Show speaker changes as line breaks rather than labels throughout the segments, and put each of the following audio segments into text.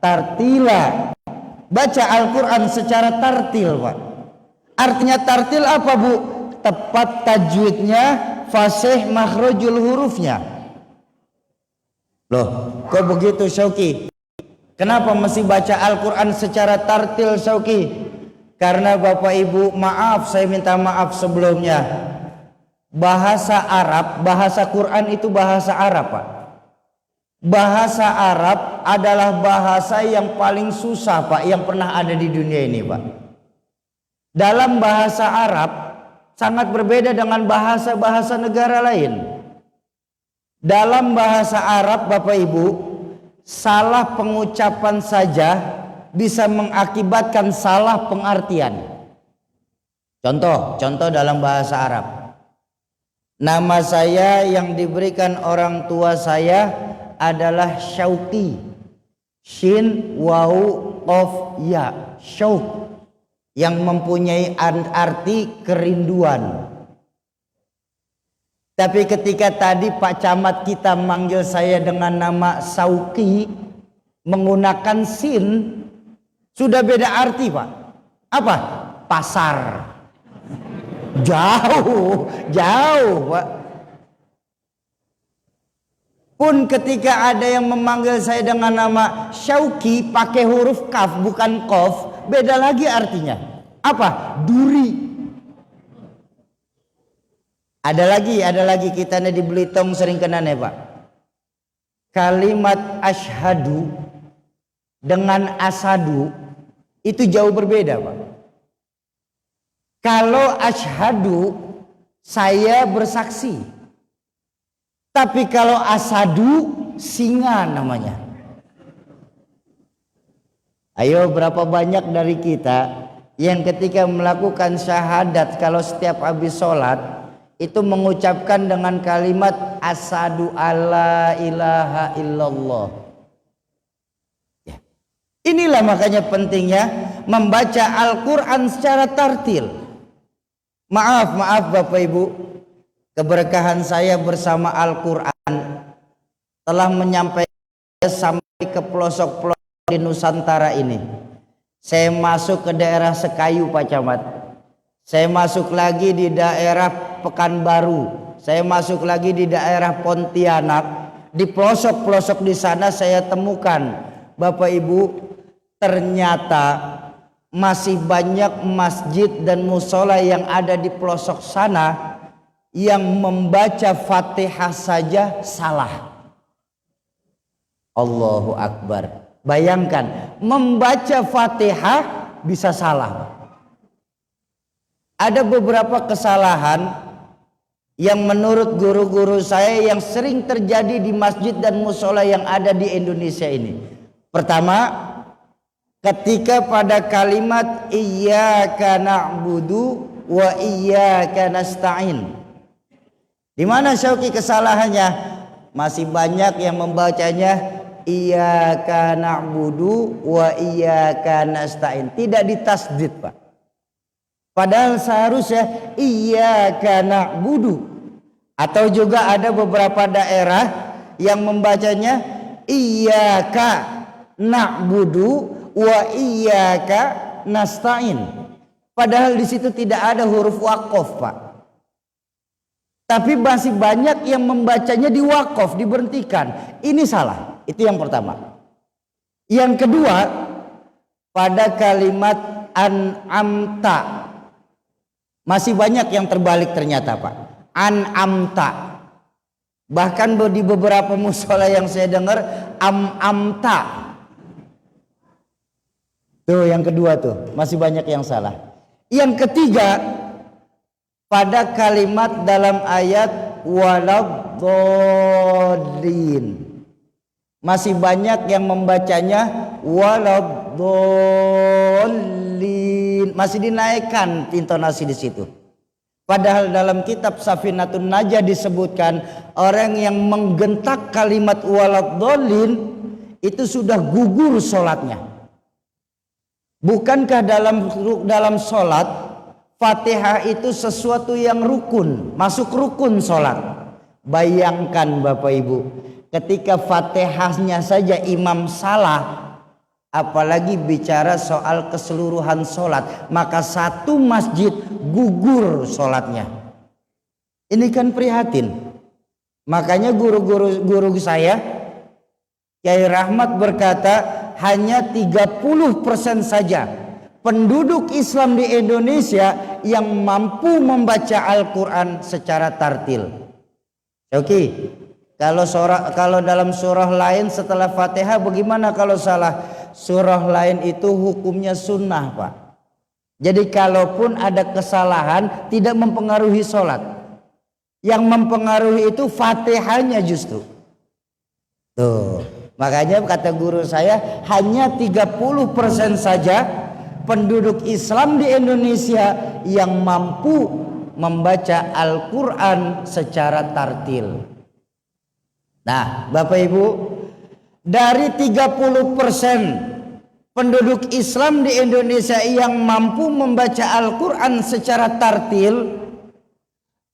tartila. Baca Al-Quran secara tartil, Pak. Artinya tartil apa, Bu? Tepat tajwidnya, fasih makhrajul hurufnya. Loh, kok begitu Syauqi? Kenapa mesti baca Al-Quran secara tartil, Syauqi? Karena Bapak Ibu, maaf, saya minta maaf sebelumnya. Bahasa Arab, bahasa Quran itu bahasa Arab, Pak. Bahasa Arab adalah bahasa yang paling susah, Pak, yang pernah ada di dunia ini, Pak. Dalam bahasa Arab sangat berbeda dengan bahasa-bahasa negara lain. Dalam bahasa Arab, Bapak Ibu, salah pengucapan saja bisa mengakibatkan salah pengartian. Contoh dalam bahasa Arab. Nama saya yang diberikan orang tua saya adalah Syauqi. Shin, waw, qaf, ya. Syauq, yang mempunyai arti kerinduan. Tapi ketika tadi Pak Camat kita manggil saya dengan nama Sauqi menggunakan sin, sudah beda arti, Pak. Apa? Pasar. Jauh, Pak. Pun ketika ada yang memanggil saya dengan nama Syauqi pakai huruf kaf bukan qaf, beda lagi artinya. Apa? Duri. Ada lagi kita di Belitung sering kena nih, Pak. Kalimat asyhadu dengan asadu itu jauh berbeda, Pak. Kalau asyhadu saya bersaksi. Tapi kalau asadu singa namanya. Ayo, berapa banyak dari kita yang ketika melakukan syahadat kalau setiap habis sholat itu mengucapkan dengan kalimat asyhadu alla ilaha illallah. Ya. Inilah makanya pentingnya membaca Al-Quran secara tartil. Maaf Bapak Ibu, keberkahan saya bersama Al-Quran telah menyampaikan sampai ke pelosok-pelosok di Nusantara ini. Saya masuk ke daerah Sekayu, Pak Camat. Saya masuk lagi di daerah Pekanbaru. Saya masuk lagi di daerah Pontianak. Di pelosok-pelosok di sana saya temukan, Bapak Ibu, ternyata masih banyak masjid dan musola yang ada di pelosok sana yang membaca Fatihah saja salah. Allahu Akbar. Bayangkan, membaca Fatihah bisa salah. Ada beberapa kesalahan yang menurut guru-guru saya yang sering terjadi di masjid dan musola yang ada di Indonesia ini. Pertama, ketika pada kalimat iyyaka na'budu wa iyyaka nasta'in. Di mana Syauqi kesalahannya? Masih banyak yang membacanya iyyaka na'budu wa iyyaka nasta'in. Tidak ditasdid, Pak. Padahal seharusnya iyyaka na'budu. Atau juga ada beberapa daerah yang membacanya iyyaka na'budu wa iyyaka nasta'in. Padahal di situ tidak ada huruf waqaf, Pak. Tapi masih banyak yang membacanya di waqaf, diberhentikan. Ini salah. Itu yang pertama. Yang kedua, pada kalimat an'amta masih banyak yang terbalik ternyata, Pak. An'amta. Bahkan di beberapa musola yang saya dengar amta. Tuh yang kedua tuh, masih banyak yang salah. Yang ketiga, pada kalimat dalam ayat waladhdallin. Masih banyak yang membacanya waladhdallin. Masih dinaikkan intonasi di situ. Padahal dalam kitab Safinatun Najah disebutkan orang yang menggentak kalimat waladhdallin itu sudah gugur sholatnya. Bukankah dalam sholat Fatihah itu sesuatu yang rukun, masuk rukun sholat. Bayangkan Bapak Ibu, ketika Fatihahnya saja imam salah, apalagi bicara soal keseluruhan sholat, maka satu masjid gugur sholatnya. Ini kan prihatin. Makanya guru saya Kiai Rahmat berkata, hanya 30% saja penduduk Islam di Indonesia yang mampu membaca Al-Quran secara tartil. Oke, kalau dalam surah lain setelah Fatihah bagaimana kalau salah? Surah lain itu hukumnya sunnah, Pak. Jadi kalaupun ada kesalahan tidak mempengaruhi sholat. Yang mempengaruhi itu Fatihahnya justru. Tuh. Makanya kata guru saya, hanya 30% saja penduduk Islam di Indonesia yang mampu membaca Al-Quran secara tartil. Nah, Bapak Ibu, dari 30% penduduk Islam di Indonesia yang mampu membaca Al-Quran secara tartil,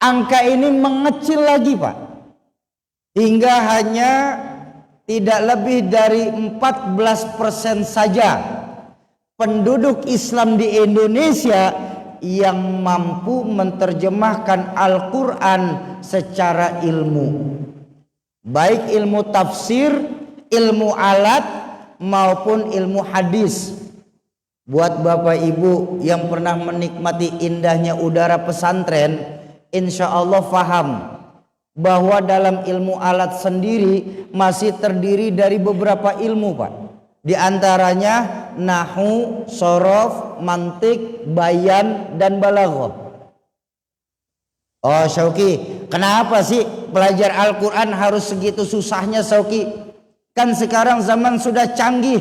angka ini mengecil lagi, Pak, hingga hanya tidak lebih dari 14% saja penduduk Islam di Indonesia yang mampu menerjemahkan Al-Quran secara ilmu, baik ilmu tafsir, ilmu alat maupun ilmu hadis. Buat Bapak Ibu yang pernah menikmati indahnya udara pesantren, insya Allah faham bahwa dalam ilmu alat sendiri masih terdiri dari beberapa ilmu, Pak. Di antaranya nahwu, shorof, mantik, bayan, dan balaghah. Oh Syauki, kenapa sih belajar Al-Quran harus segitu susahnya, Syauki? Kan sekarang zaman sudah canggih.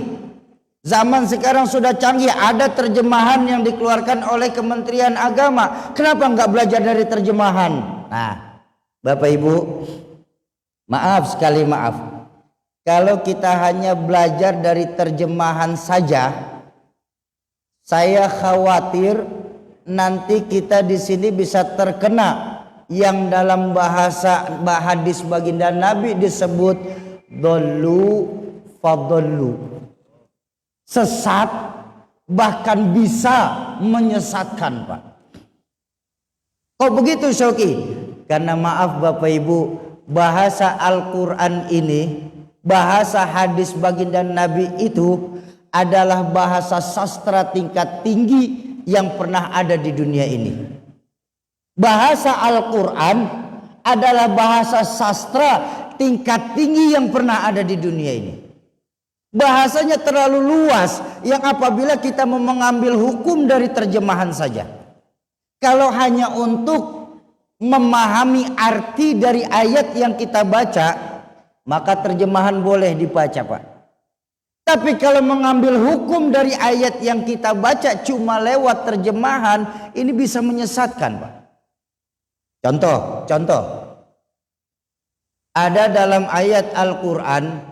Zaman sekarang sudah canggih, ada terjemahan yang dikeluarkan oleh Kementerian Agama. Kenapa nggak belajar dari terjemahan? Nah, Bapak Ibu, maaf sekali maaf. Kalau kita hanya belajar dari terjemahan saja, saya khawatir nanti kita di sini bisa terkena yang dalam bahasa hadis baginda Nabi disebut dhallu fadhallu. Sesat, bahkan bisa menyesatkan, Pak. Kok begitu, Syauki? Karena maaf Bapak Ibu, bahasa Al-Quran ini, bahasa hadis baginda Nabi itu adalah bahasa sastra tingkat tinggi yang pernah ada di dunia ini. Bahasa Al-Quran adalah bahasa sastra tingkat tinggi yang pernah ada di dunia ini. Bahasanya terlalu luas yang apabila kita mau mengambil hukum dari terjemahan saja, kalau hanya untuk memahami arti dari ayat yang kita baca, maka terjemahan boleh dibaca, Pak. Tapi kalau mengambil hukum dari ayat yang kita baca cuma lewat terjemahan, ini bisa menyesatkan, Pak. Contoh. Ada dalam ayat Al-Quran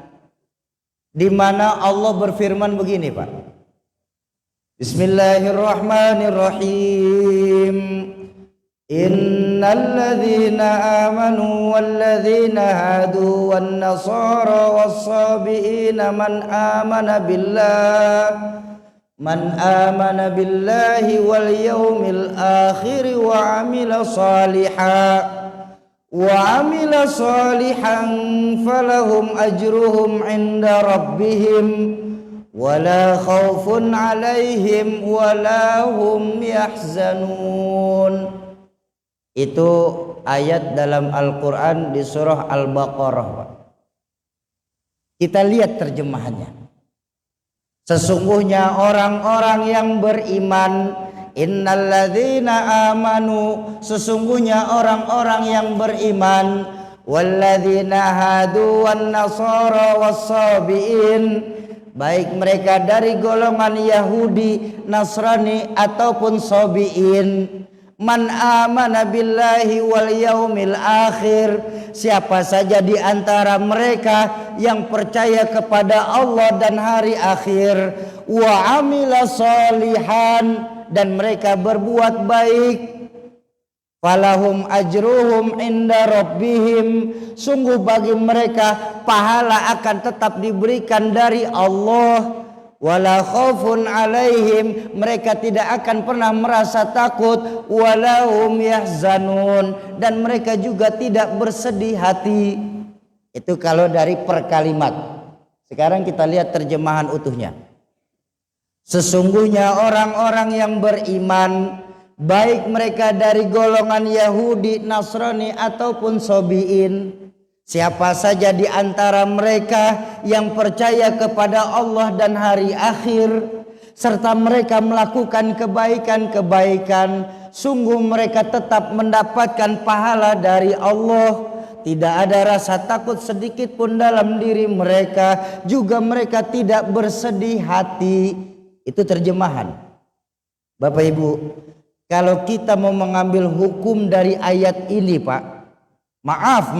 di mana Allah berfirman begini, Pak. Bismillahirrahmanirrahim. Innal ladzina amanu wal ladzina hadu wan nasara was-sabiina man amana billahi wal yawmil akhir wa amila salihan falahum ajruhum 'inda rabbihim wala khaufun 'alaihim wala hum yahzanun. Itu ayat dalam Al-Quran di surah Al-Baqarah. Kita lihat terjemahannya. Sesungguhnya orang-orang yang beriman, innalladzina amanu, sesungguhnya orang-orang yang beriman, walladzina hadu wan nasara was-sabiin, baik mereka dari golongan Yahudi, Nasrani ataupun Sabiin. Man amana billahi wal yaumil akhir, siapa saja di antara mereka yang percaya kepada Allah dan hari akhir, wa amila salihan, dan mereka berbuat baik, falahum ajruhum inda rabbihim, sungguh bagi mereka pahala akan tetap diberikan dari Allah, wala khaufun alaihim, mereka tidak akan pernah merasa takut, walahum yahzanun, dan mereka juga tidak bersedih hati. Itu kalau dari per kalimat. Sekarang kita lihat terjemahan utuhnya. Sesungguhnya orang-orang yang beriman, baik mereka dari golongan Yahudi, Nasrani ataupun Sobiin, siapa saja di antara mereka yang percaya kepada Allah dan hari akhir, serta mereka melakukan kebaikan-kebaikan, sungguh mereka tetap mendapatkan pahala dari Allah. Tidak ada rasa takut sedikit pun dalam diri mereka, juga mereka tidak bersedih hati. Itu terjemahan. Bapak Ibu, kalau kita mau mengambil hukum dari ayat ini, Pak, maaf,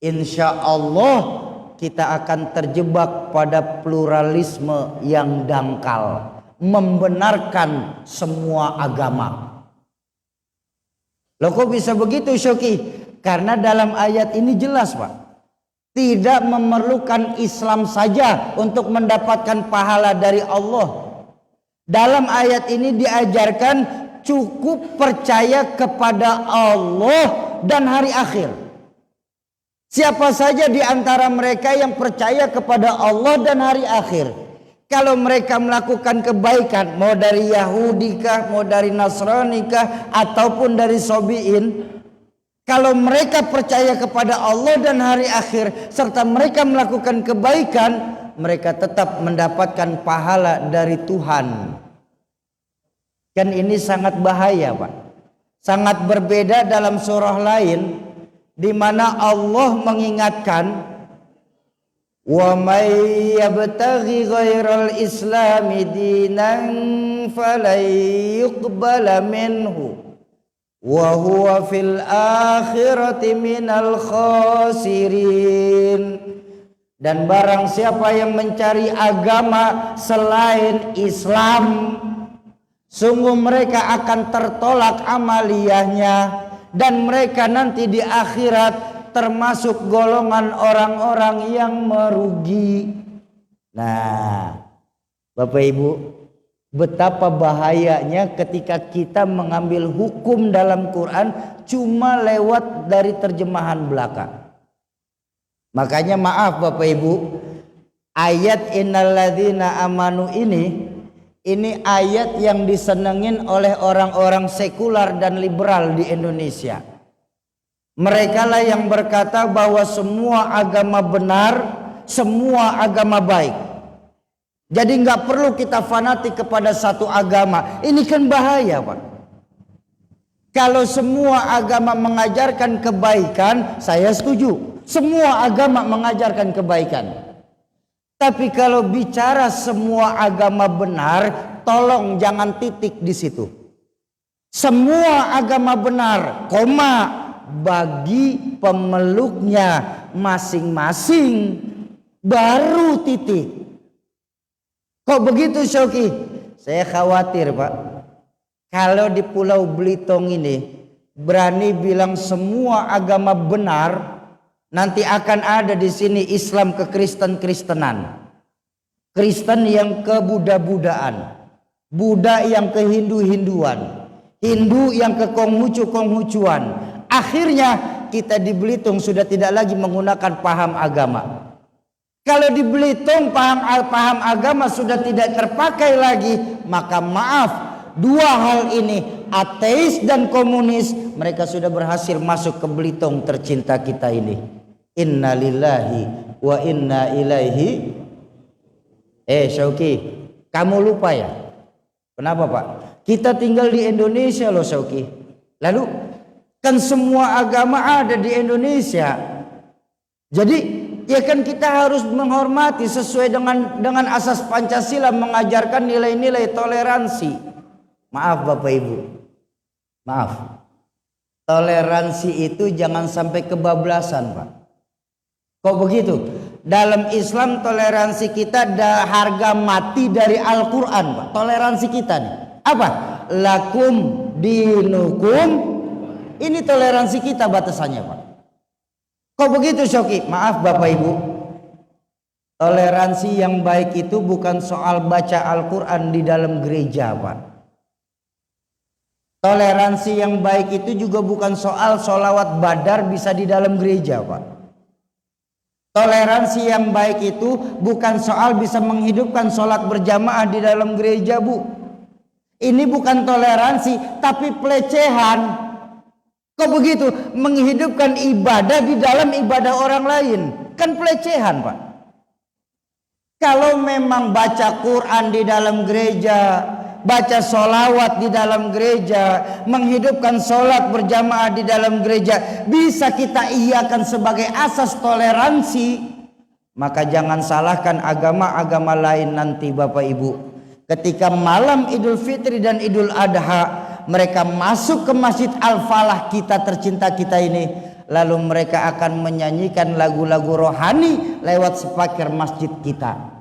insya Allah kita akan terjebak pada pluralisme yang dangkal, membenarkan semua agama. Loh kok bisa begitu, Syoki? Karena dalam ayat ini jelas, Pak, tidak memerlukan Islam saja untuk mendapatkan pahala dari Allah. Dalam ayat ini diajarkan cukup percaya kepada Allah dan hari akhir. Siapa saja di antara mereka yang percaya kepada Allah dan hari akhir, kalau mereka melakukan kebaikan, mau dari Yahudi kah, mau dari Nasrani kah, ataupun dari Sobiin, kalau mereka percaya kepada Allah dan hari akhir, serta mereka melakukan kebaikan, mereka tetap mendapatkan pahala dari Tuhan. Kan ini sangat bahaya, Pak. Sangat berbeda dalam surah lain, di mana Allah mengingatkan, wa may yabtaghi ghairal islami dinan falan yuqbala minhu wa huwa fil akhirati minal khasirin. Dan barang siapa yang mencari agama selain Islam, sungguh mereka akan tertolak amaliyahnya, dan mereka nanti di akhirat termasuk golongan orang-orang yang merugi. Nah, Bapak Ibu, betapa bahayanya ketika kita mengambil hukum dalam Quran cuma lewat dari terjemahan belaka. Makanya maaf Bapak Ibu, ayat innalladzina amanu ini ayat yang disenengin oleh orang-orang sekular dan liberal di Indonesia. Mereka lah yang berkata bahwa semua agama benar, semua agama baik. Jadi nggak perlu kita fanatik kepada satu agama. Ini kan bahaya, Pak. Kalau semua agama mengajarkan kebaikan, saya setuju. Semua agama mengajarkan kebaikan. Tapi kalau bicara semua agama benar, tolong jangan titik di situ. Semua agama benar, koma, bagi pemeluknya masing-masing, baru titik. Kok begitu Syauki? Saya khawatir Pak, kalau di Pulau Belitung ini berani bilang semua agama benar, nanti akan ada di sini Islam ke Kristen-Kristenan, Kristen yang ke Buddha-Budaan, Buddha yang ke Hindu-Hinduan, Hindu yang ke Konghucu-Konghucuan. Akhirnya kita di Belitung sudah tidak lagi menggunakan paham agama. Kalau di Belitung paham agama sudah tidak terpakai lagi, maka maaf, dua hal ini, ateis dan komunis, mereka sudah berhasil masuk ke Belitung tercinta kita ini. Inna lillahi wa inna ilaihi. Syauki, kamu lupa ya? Kenapa Pak? Kita tinggal di Indonesia loh Syauki. Lalu kan semua agama ada di Indonesia. Jadi ya kan kita harus menghormati sesuai dengan asas Pancasila, mengajarkan nilai-nilai toleransi. Maaf Bapak Ibu, maaf, toleransi itu jangan sampai kebablasan Pak. Kok begitu? Dalam Islam toleransi kita ada harga mati dari Al-Quran Pak. Toleransi kita nih apa? Lakum dinukum. Ini toleransi kita batasannya Pak. Kok begitu Syauki? Maaf Bapak Ibu, Toleransi yang baik itu bukan soal baca Al-Quran di dalam gereja, Pak. Toleransi yang baik itu juga bukan soal sholawat badar bisa di dalam gereja, Pak. Toleransi yang baik itu bukan soal bisa menghidupkan sholat berjamaah di dalam gereja, Bu. Ini bukan toleransi, tapi pelecehan. Kok begitu? Menghidupkan ibadah di dalam ibadah orang lain. Kan pelecehan, Pak. Kalau memang baca Quran di dalam gereja, baca sholawat di dalam gereja, menghidupkan sholat berjamaah di dalam gereja, bisa kita iakan sebagai asas toleransi, maka jangan salahkan agama-agama lain nanti, Bapak Ibu. Ketika malam Idul Fitri dan Idul Adha, mereka masuk ke Masjid Al-Falah kita tercinta kita ini, lalu mereka akan menyanyikan lagu-lagu rohani lewat speaker masjid kita.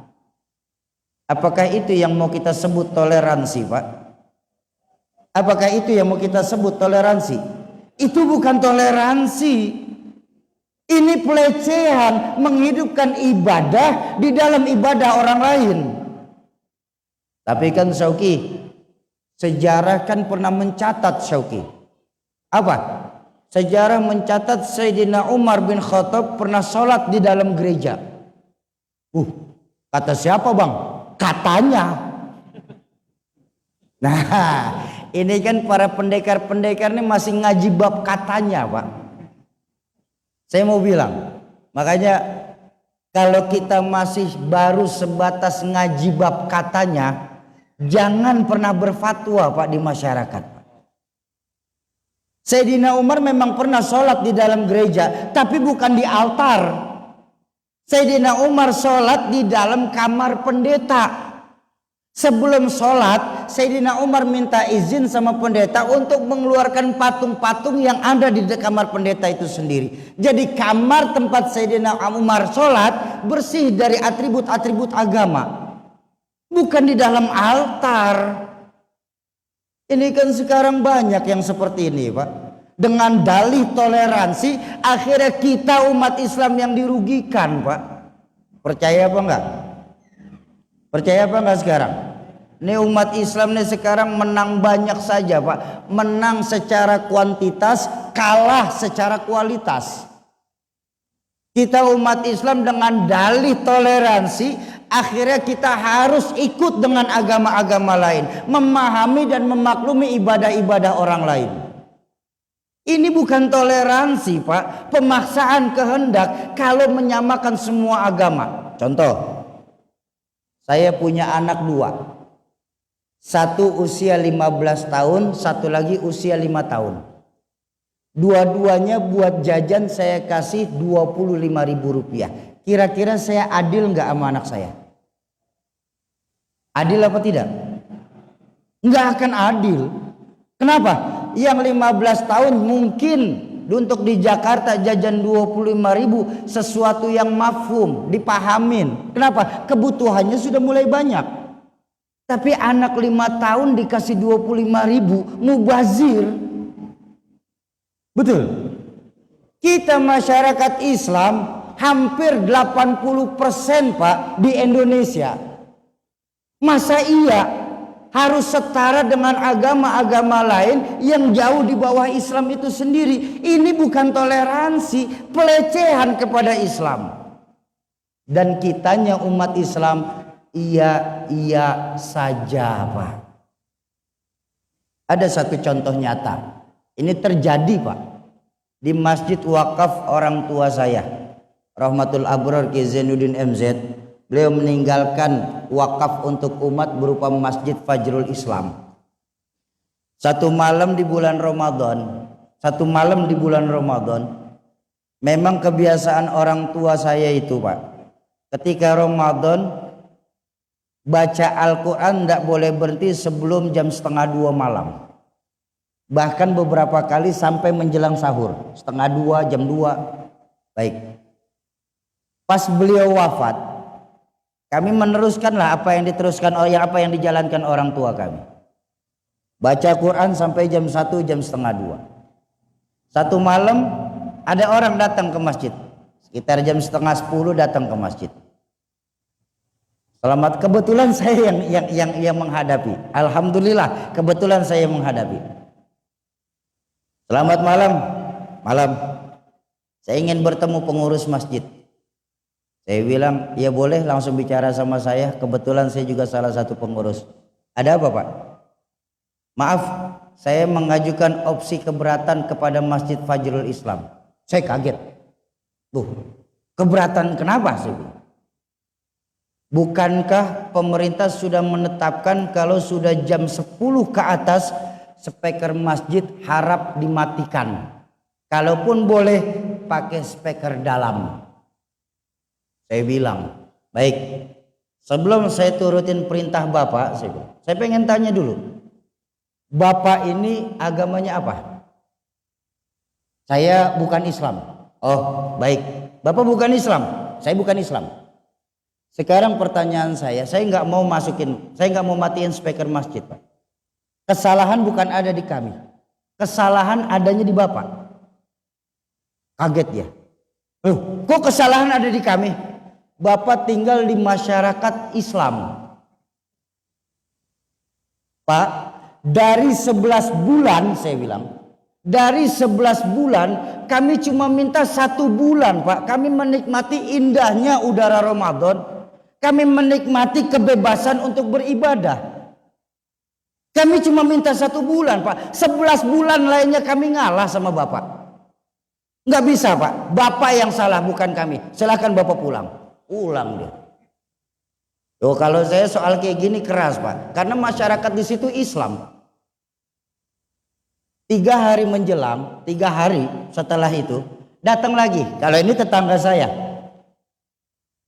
Apakah itu yang mau kita sebut toleransi, Pak? Apakah itu yang mau kita sebut toleransi? Itu bukan toleransi. Ini pelecehan, menghidupkan ibadah di dalam ibadah orang lain. Tapi kan Syauki, sejarah kan pernah mencatat, Syauki. Apa? Sejarah mencatat Sayyidina Umar bin Khattab pernah sholat di dalam gereja. Kata siapa, Bang? Katanya. Nah, ini kan para pendekar-pendekar ini masih ngaji bab katanya, Pak. Saya mau bilang, makanya kalau kita masih baru sebatas ngaji bab katanya, jangan pernah berfatwa, Pak, di masyarakat. Sayyidina Umar memang pernah sholat di dalam gereja, tapi bukan di altar. Sayyidina Umar sholat di dalam kamar pendeta. Sebelum sholat, Sayyidina Umar minta izin sama pendeta untuk mengeluarkan patung-patung yang ada di kamar pendeta itu sendiri. Jadi kamar tempat Sayyidina Umar sholat bersih dari atribut-atribut agama, bukan di dalam altar. Ini kan sekarang banyak yang seperti ini, Pak. Dengan dalih toleransi, akhirnya kita umat Islam yang dirugikan, Pak. Percaya apa enggak? Percaya apa enggak sekarang? Ini umat Islam nih sekarang menang banyak saja, Pak. Menang secara kuantitas, kalah secara kualitas. Kita umat Islam dengan dalih toleransi, akhirnya kita harus ikut dengan agama-agama lain, memahami dan memaklumi ibadah-ibadah orang lain. Ini bukan toleransi, Pak. Pemaksaan kehendak kalau menyamakan semua agama. Contoh, saya punya anak dua. Satu usia 15 tahun, satu lagi usia 5 tahun. Dua-duanya buat jajan saya kasih 25.000 rupiah. Kira-kira saya adil nggak sama anak saya? Adil apa tidak? Nggak akan adil. Kenapa? Yang 15 tahun mungkin untuk di Jakarta jajan 25.000 sesuatu yang mafhum, dipahamin. Kenapa? Kebutuhannya sudah mulai banyak. Tapi anak 5 tahun dikasih 25.000, mubazir. Betul. Kita masyarakat Islam hampir 80%, Pak, di Indonesia. Masa iya harus setara dengan agama-agama lain yang jauh di bawah Islam itu sendiri? Ini bukan toleransi, pelecehan kepada Islam. Dan kitanya umat Islam iya saja, Pak. Ada satu contoh nyata. Ini terjadi, Pak, di Masjid Wakaf orang tua saya, Rahmatul Abrar Ki Zainuddin MZ. Beliau meninggalkan wakaf untuk umat berupa Masjid Fajrul Islam. Satu malam di bulan Ramadan, memang kebiasaan orang tua saya itu, Pak, ketika Ramadan baca Al-Quran tidak boleh berhenti sebelum jam 1:30 malam. Bahkan beberapa kali sampai menjelang sahur, 1:30, jam 2. Baik. Pas beliau wafat, kami meneruskanlah apa yang dijalankan orang tua kami. Baca Quran sampai jam 1, jam 1:30. Satu malam ada orang datang ke masjid. Sekitar jam 9:30 datang ke masjid. Selamat, kebetulan saya yang menghadapi. Alhamdulillah, kebetulan saya yang menghadapi. Selamat malam. Malam. Saya ingin bertemu pengurus masjid. Saya bilang, ya boleh, langsung bicara sama saya. Kebetulan saya juga salah satu pengurus. Ada apa, Pak? Maaf, saya mengajukan opsi keberatan kepada Masjid Fajrul Islam. Saya kaget. Tuh, keberatan kenapa sih? Bukankah pemerintah sudah menetapkan kalau sudah jam 10 ke atas speaker masjid harap dimatikan? Kalaupun boleh pakai speaker dalam. Saya bilang, baik. Sebelum saya turutin perintah Bapak, saya pengen tanya dulu. Bapak ini agamanya apa? Saya bukan Islam. Oh, baik. Bapak bukan Islam. Saya bukan Islam. Sekarang pertanyaan saya nggak mau matiin speaker masjid, Pak. Kesalahan bukan ada di kami. Kesalahan adanya di Bapak. Kaget ya. Kok kesalahan ada di kami? Bapak tinggal di masyarakat Islam. Pak, dari 11 bulan saya bilang. Dari 11 bulan kami cuma minta 1 bulan, Pak. Kami menikmati indahnya udara Ramadan. Kami menikmati kebebasan untuk beribadah. Kami cuma minta 1 bulan, Pak. 11 bulan lainnya kami ngalah sama Bapak. Nggak bisa, Pak. Bapak yang salah, bukan kami. Silakan Bapak pulang. Pulang dia. Oh, kalau saya soal kayak gini keras, Pak. Karena masyarakat di situ Islam. 3 hari menjelang, 3 hari setelah itu datang lagi. Kalau ini tetangga saya.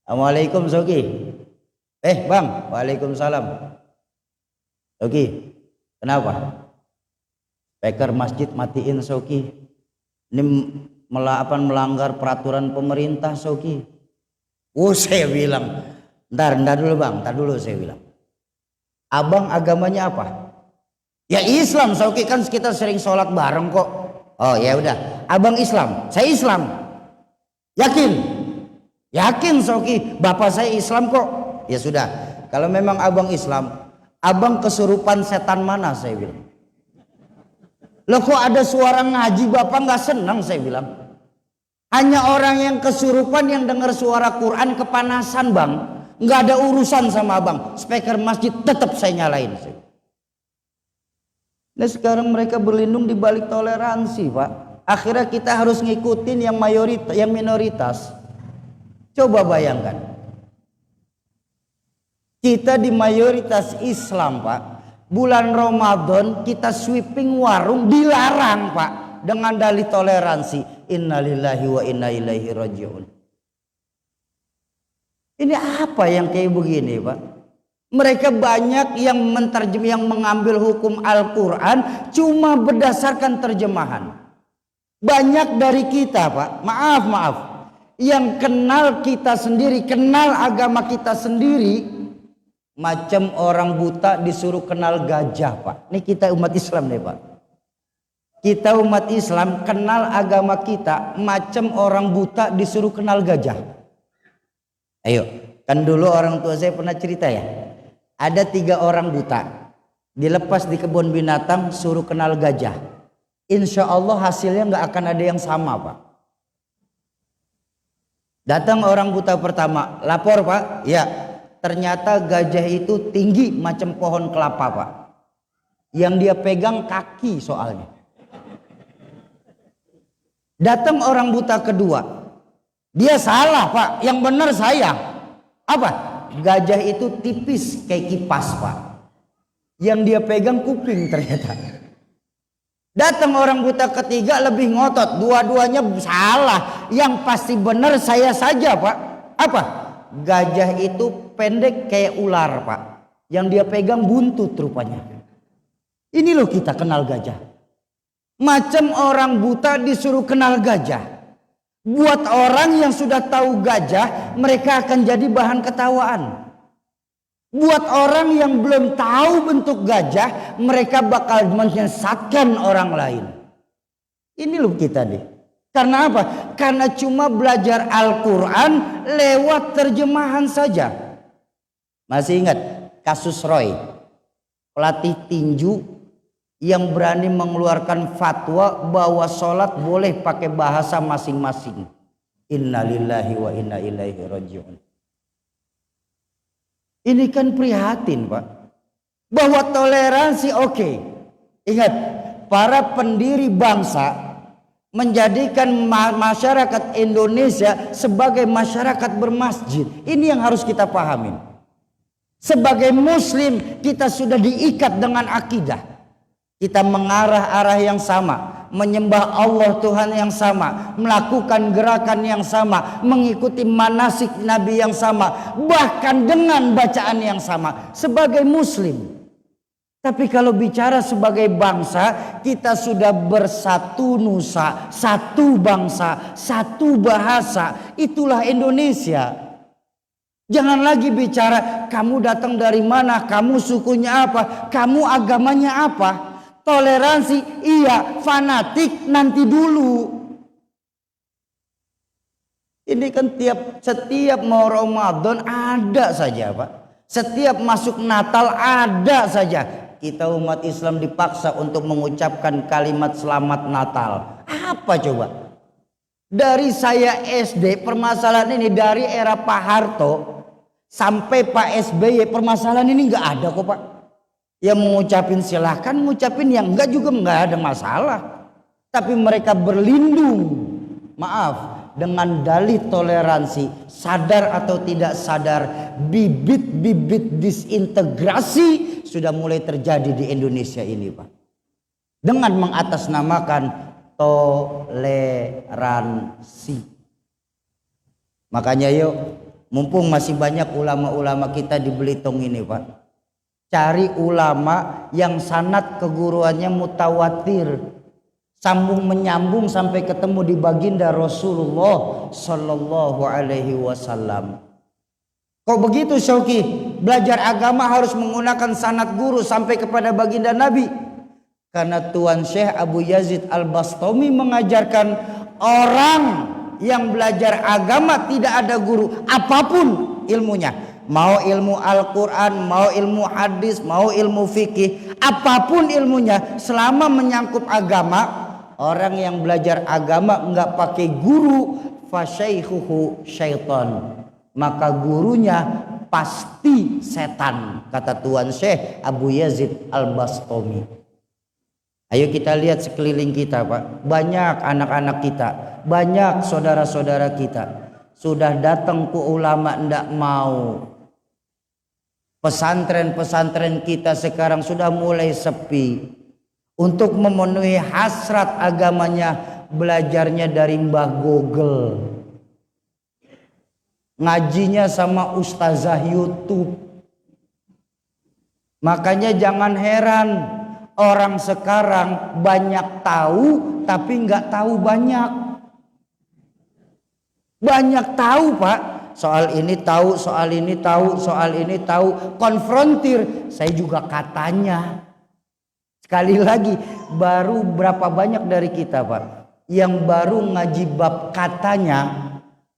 Assalamualaikum Soki. Bang, waalaikumsalam. Soki, kenapa? Speaker masjid matiin Soki. Ini melanggar peraturan pemerintah Soki. Saya bilang, ntar dulu Bang, ntar dulu saya bilang. Abang agamanya apa? Ya Islam Soki, kan kita sering sholat bareng kok. Oh ya udah, abang Islam, saya Islam. Yakin? Yakin Soki, bapak saya Islam kok. Ya sudah, kalau memang abang Islam, abang kesurupan setan mana, saya bilang. Loh kok ada suara ngaji bapak nggak senang, saya bilang. Hanya orang yang kesurupan yang dengar suara Quran kepanasan bang. Nggak ada urusan sama abang. Speaker masjid tetap saya nyalain. Nah sekarang mereka berlindung di balik toleransi, Pak. Akhirnya kita harus ngikutin yang mayoritas, yang minoritas. Coba bayangkan. Kita di mayoritas Islam, Pak. Bulan Ramadan kita sweeping warung dilarang, Pak. Dengan dalih toleransi. Innalillahi wa inna ilaihi raji'un. Ini apa yang kayak begini, Pak? Mereka banyak yang mengambil hukum Al-Quran cuma berdasarkan terjemahan. Banyak dari kita, Pak, maaf, yang kenal kita sendiri, kenal agama kita sendiri, macam orang buta disuruh kenal gajah, Pak. Ini kita umat Islam nih, Pak. Kita umat Islam kenal agama kita macam orang buta disuruh kenal gajah. Ayo, kan dulu orang tua saya pernah cerita ya. Ada 3 orang buta dilepas di kebun binatang suruh kenal gajah. Insya Allah hasilnya nggak akan ada yang sama, Pak. Datang orang buta pertama, lapor Pak, ya ternyata gajah itu tinggi macam pohon kelapa Pak. Yang dia pegang kaki soalnya. Datang orang buta kedua, dia salah Pak, yang benar saya. Apa? Gajah itu tipis kayak kipas Pak. Yang dia pegang kuping ternyata. Datang orang buta ketiga lebih ngotot, dua-duanya salah. Yang pasti benar saya saja Pak. Apa? Gajah itu pendek kayak ular Pak. Yang dia pegang buntut rupanya. Ini loh kita kenal gajah. Macam orang buta disuruh kenal gajah. Buat orang yang sudah tahu gajah, mereka akan jadi bahan ketawaan. Buat orang yang belum tahu bentuk gajah, mereka bakal menyesatkan orang lain. Ini loh kita nih. Karena apa? Karena cuma belajar Al-Quran lewat terjemahan saja. Masih ingat kasus Roy, pelatih tinju yang berani mengeluarkan fatwa bahwa sholat boleh pakai bahasa masing-masing. Innalillahi wa inna ilaihi raji'un. Ini kan prihatin, Pak. Bahwa toleransi oke. Ingat, para pendiri bangsa menjadikan masyarakat Indonesia sebagai masyarakat bermasjid. Ini yang harus kita pahamin. Sebagai muslim kita sudah diikat dengan akidah. Kita mengarah arah yang sama, menyembah Allah Tuhan yang sama, melakukan gerakan yang sama, mengikuti manasik Nabi yang sama, bahkan dengan bacaan yang sama sebagai muslim. Tapi kalau bicara sebagai bangsa, kita sudah bersatu nusa, satu bangsa, satu bahasa. Itulah Indonesia. Jangan lagi bicara kamu datang dari mana, kamu sukunya apa, kamu agamanya apa. Toleransi iya, fanatik nanti dulu. Ini kan setiap mau Ramadan ada saja, Pak. Setiap masuk Natal ada saja. Kita umat Islam dipaksa untuk mengucapkan kalimat selamat Natal. Apa coba? Dari saya SD permasalahan ini, dari era Pak Harto sampai Pak SBY permasalahan ini nggak ada kok, Pak. Yang mengucapin silahkan, mengucapin yang enggak juga enggak ada masalah. Tapi mereka berlindung, maaf, dengan dalih toleransi. Sadar atau tidak sadar, bibit-bibit disintegrasi sudah mulai terjadi di Indonesia ini, Pak. Dengan mengatasnamakan toleransi. Makanya yuk, mumpung masih banyak ulama-ulama kita di Belitung ini, Pak, cari ulama yang sanad keguruannya mutawatir, sambung menyambung sampai ketemu di baginda Rasulullah Sallallahu Alaihi Wasallam. Kok begitu Syauki? Belajar agama harus menggunakan sanad guru sampai kepada baginda Nabi. Karena Tuan Syekh Abu Yazid Al-Bastami mengajarkan orang yang belajar agama tidak ada guru apapun ilmunya. Mau ilmu Al-Quran, mau ilmu hadis, mau ilmu fikih, apapun ilmunya, selama menyangkut agama, orang yang belajar agama enggak pakai guru, fasyaikhuhu syaitan, maka gurunya pasti setan, kata Tuan Syekh Abu Yazid Al-Bastami. Ayo kita lihat sekeliling kita, Pak. Banyak anak-anak kita, banyak saudara-saudara kita sudah datang ke ulama enggak mau. Pesantren-pesantren kita sekarang sudah mulai sepi. Untuk memenuhi hasrat agamanya, belajarnya dari Mbah Google, ngajinya sama ustazah YouTube. Makanya jangan heran orang sekarang banyak tahu tapi nggak tahu banyak. Banyak tahu, Pak. Soal ini tahu, soal ini tahu, soal ini tahu. Konfrontir, saya juga katanya. Sekali lagi, baru berapa banyak dari kita, Pak, yang baru ngaji bab katanya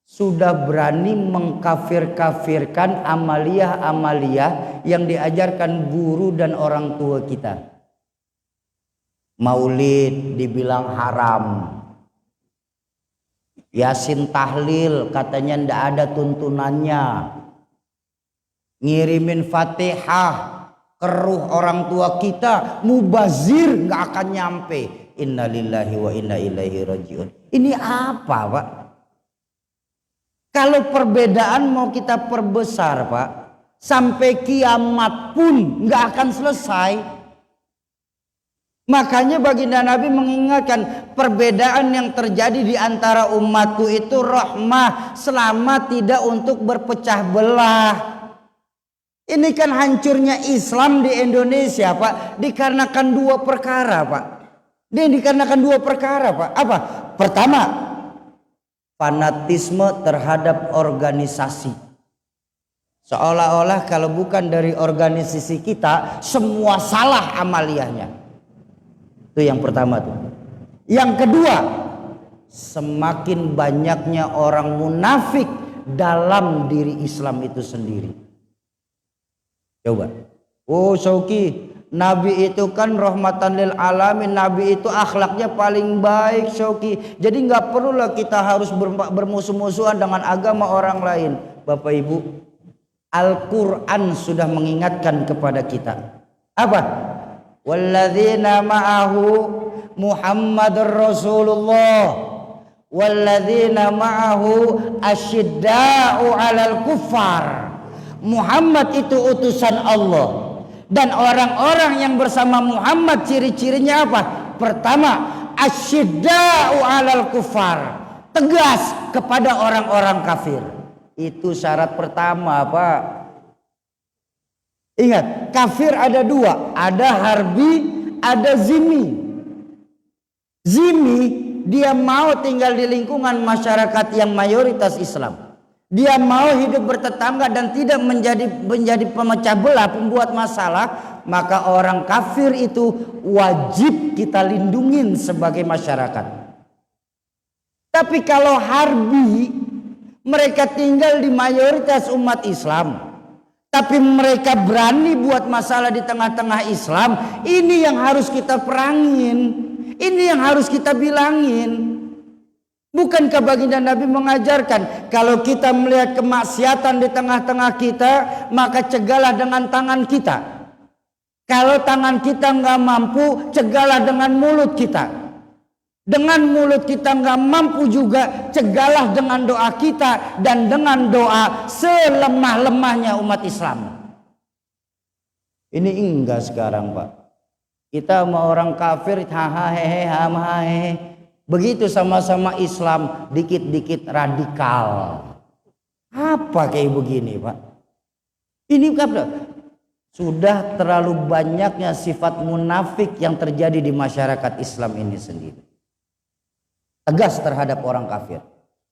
sudah berani mengkafir-kafirkan amaliyah-amaliyah yang diajarkan guru dan orang tua kita. Maulid dibilang haram. Yasin tahlil katanya ndak ada tuntunannya. Ngirimin Fatihah ke ruh orang tua kita, mubazir nggak akan nyampe. Innalillahi wa inna ilaihi rajiun. Ini apa, Pak? Kalau perbedaan mau kita perbesar, Pak, sampai kiamat pun nggak akan selesai. Makanya baginda Nabi mengingatkan, perbedaan yang terjadi di antara umatku itu rahmah, selama tidak untuk berpecah belah. Ini kan hancurnya Islam di Indonesia, Pak, dikarenakan dua perkara, Pak. Dikarenakan dua perkara, Pak. Apa? Pertama, fanatisme terhadap organisasi. Seolah-olah kalau bukan dari organisasi kita, semua salah amaliyahnya. Itu yang pertama tuh. Yang kedua, semakin banyaknya orang munafik dalam diri Islam itu sendiri. Coba. Oh Syauki, Nabi itu kan rahmatan lil alamin, Nabi itu akhlaknya paling baik Syauki. Jadi nggak perlulah kita harus bermusuh-musuhan dengan agama orang lain. Bapak Ibu, Al-Quran sudah mengingatkan kepada kita. Apa? Walladzina ma'ahu Muhammadur Rasulullah walladzina ma'ahu asyidda'u 'alal kuffar. Muhammad itu utusan Allah, dan orang-orang yang bersama Muhammad ciri-cirinya apa? Pertama, asyidda'u 'alal kuffar, tegas kepada orang-orang kafir. Itu syarat pertama, Pak. Ingat, kafir ada dua, ada harbi, ada zimmi. Zimmi, dia mau tinggal di lingkungan masyarakat yang mayoritas Islam. Dia mau hidup bertetangga dan tidak menjadi pemecah belah, pembuat masalah. Maka orang kafir itu wajib kita lindungin sebagai masyarakat. Tapi kalau harbi, mereka tinggal di mayoritas umat Islam, tapi mereka berani buat masalah di tengah-tengah Islam. Ini yang harus kita perangin. Ini yang harus kita bilangin. Bukankah baginda Nabi mengajarkan, kalau kita melihat kemaksiatan di tengah-tengah kita, maka cegahlah dengan tangan kita. Kalau tangan kita nggak mampu, cegahlah dengan mulut kita. Dengan mulut kita nggak mampu juga, cegahlah dengan doa kita, dan dengan doa selemah-lemahnya umat Islam. Ini enggak sekarang, Pak. Kita sama orang kafir haha hehe hama hehe. Begitu sama-sama Islam dikit-dikit radikal. Apa kayak begini, Pak? Ini sudah terlalu banyaknya sifat munafik yang terjadi di masyarakat Islam ini sendiri. Tegas terhadap orang kafir.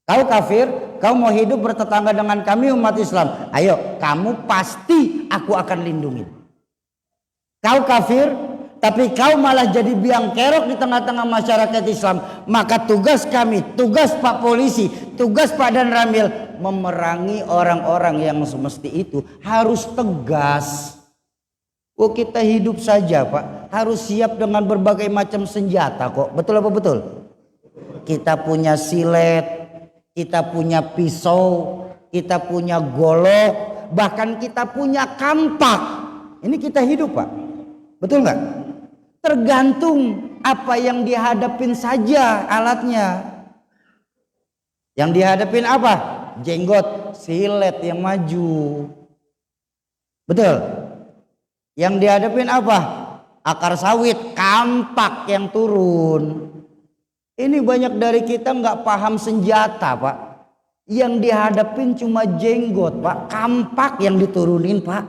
Kau kafir, kau mau hidup bertetangga dengan kami umat Islam, ayo kamu pasti aku akan lindungi. Kau kafir, tapi kau malah jadi biang kerok di tengah-tengah masyarakat Islam, maka tugas kami, tugas Pak Polisi, tugas Pak Danramil memerangi orang-orang yang semesti itu harus tegas. Oh, kita hidup saja, Pak, harus siap dengan berbagai macam senjata kok. Betul apa betul? Kita punya silet, kita punya pisau, kita punya golok, bahkan kita punya kampak. Ini kita hidup, Pak. Betul nggak? Tergantung apa yang dihadapin saja alatnya. Yang dihadapin apa? Jenggot, silet yang maju. Betul? Yang dihadapin apa? Akar sawit, kampak yang turun. Ini banyak dari kita nggak paham senjata, Pak. Yang dihadapin cuma jenggot, Pak. Kampak yang diturunin, Pak.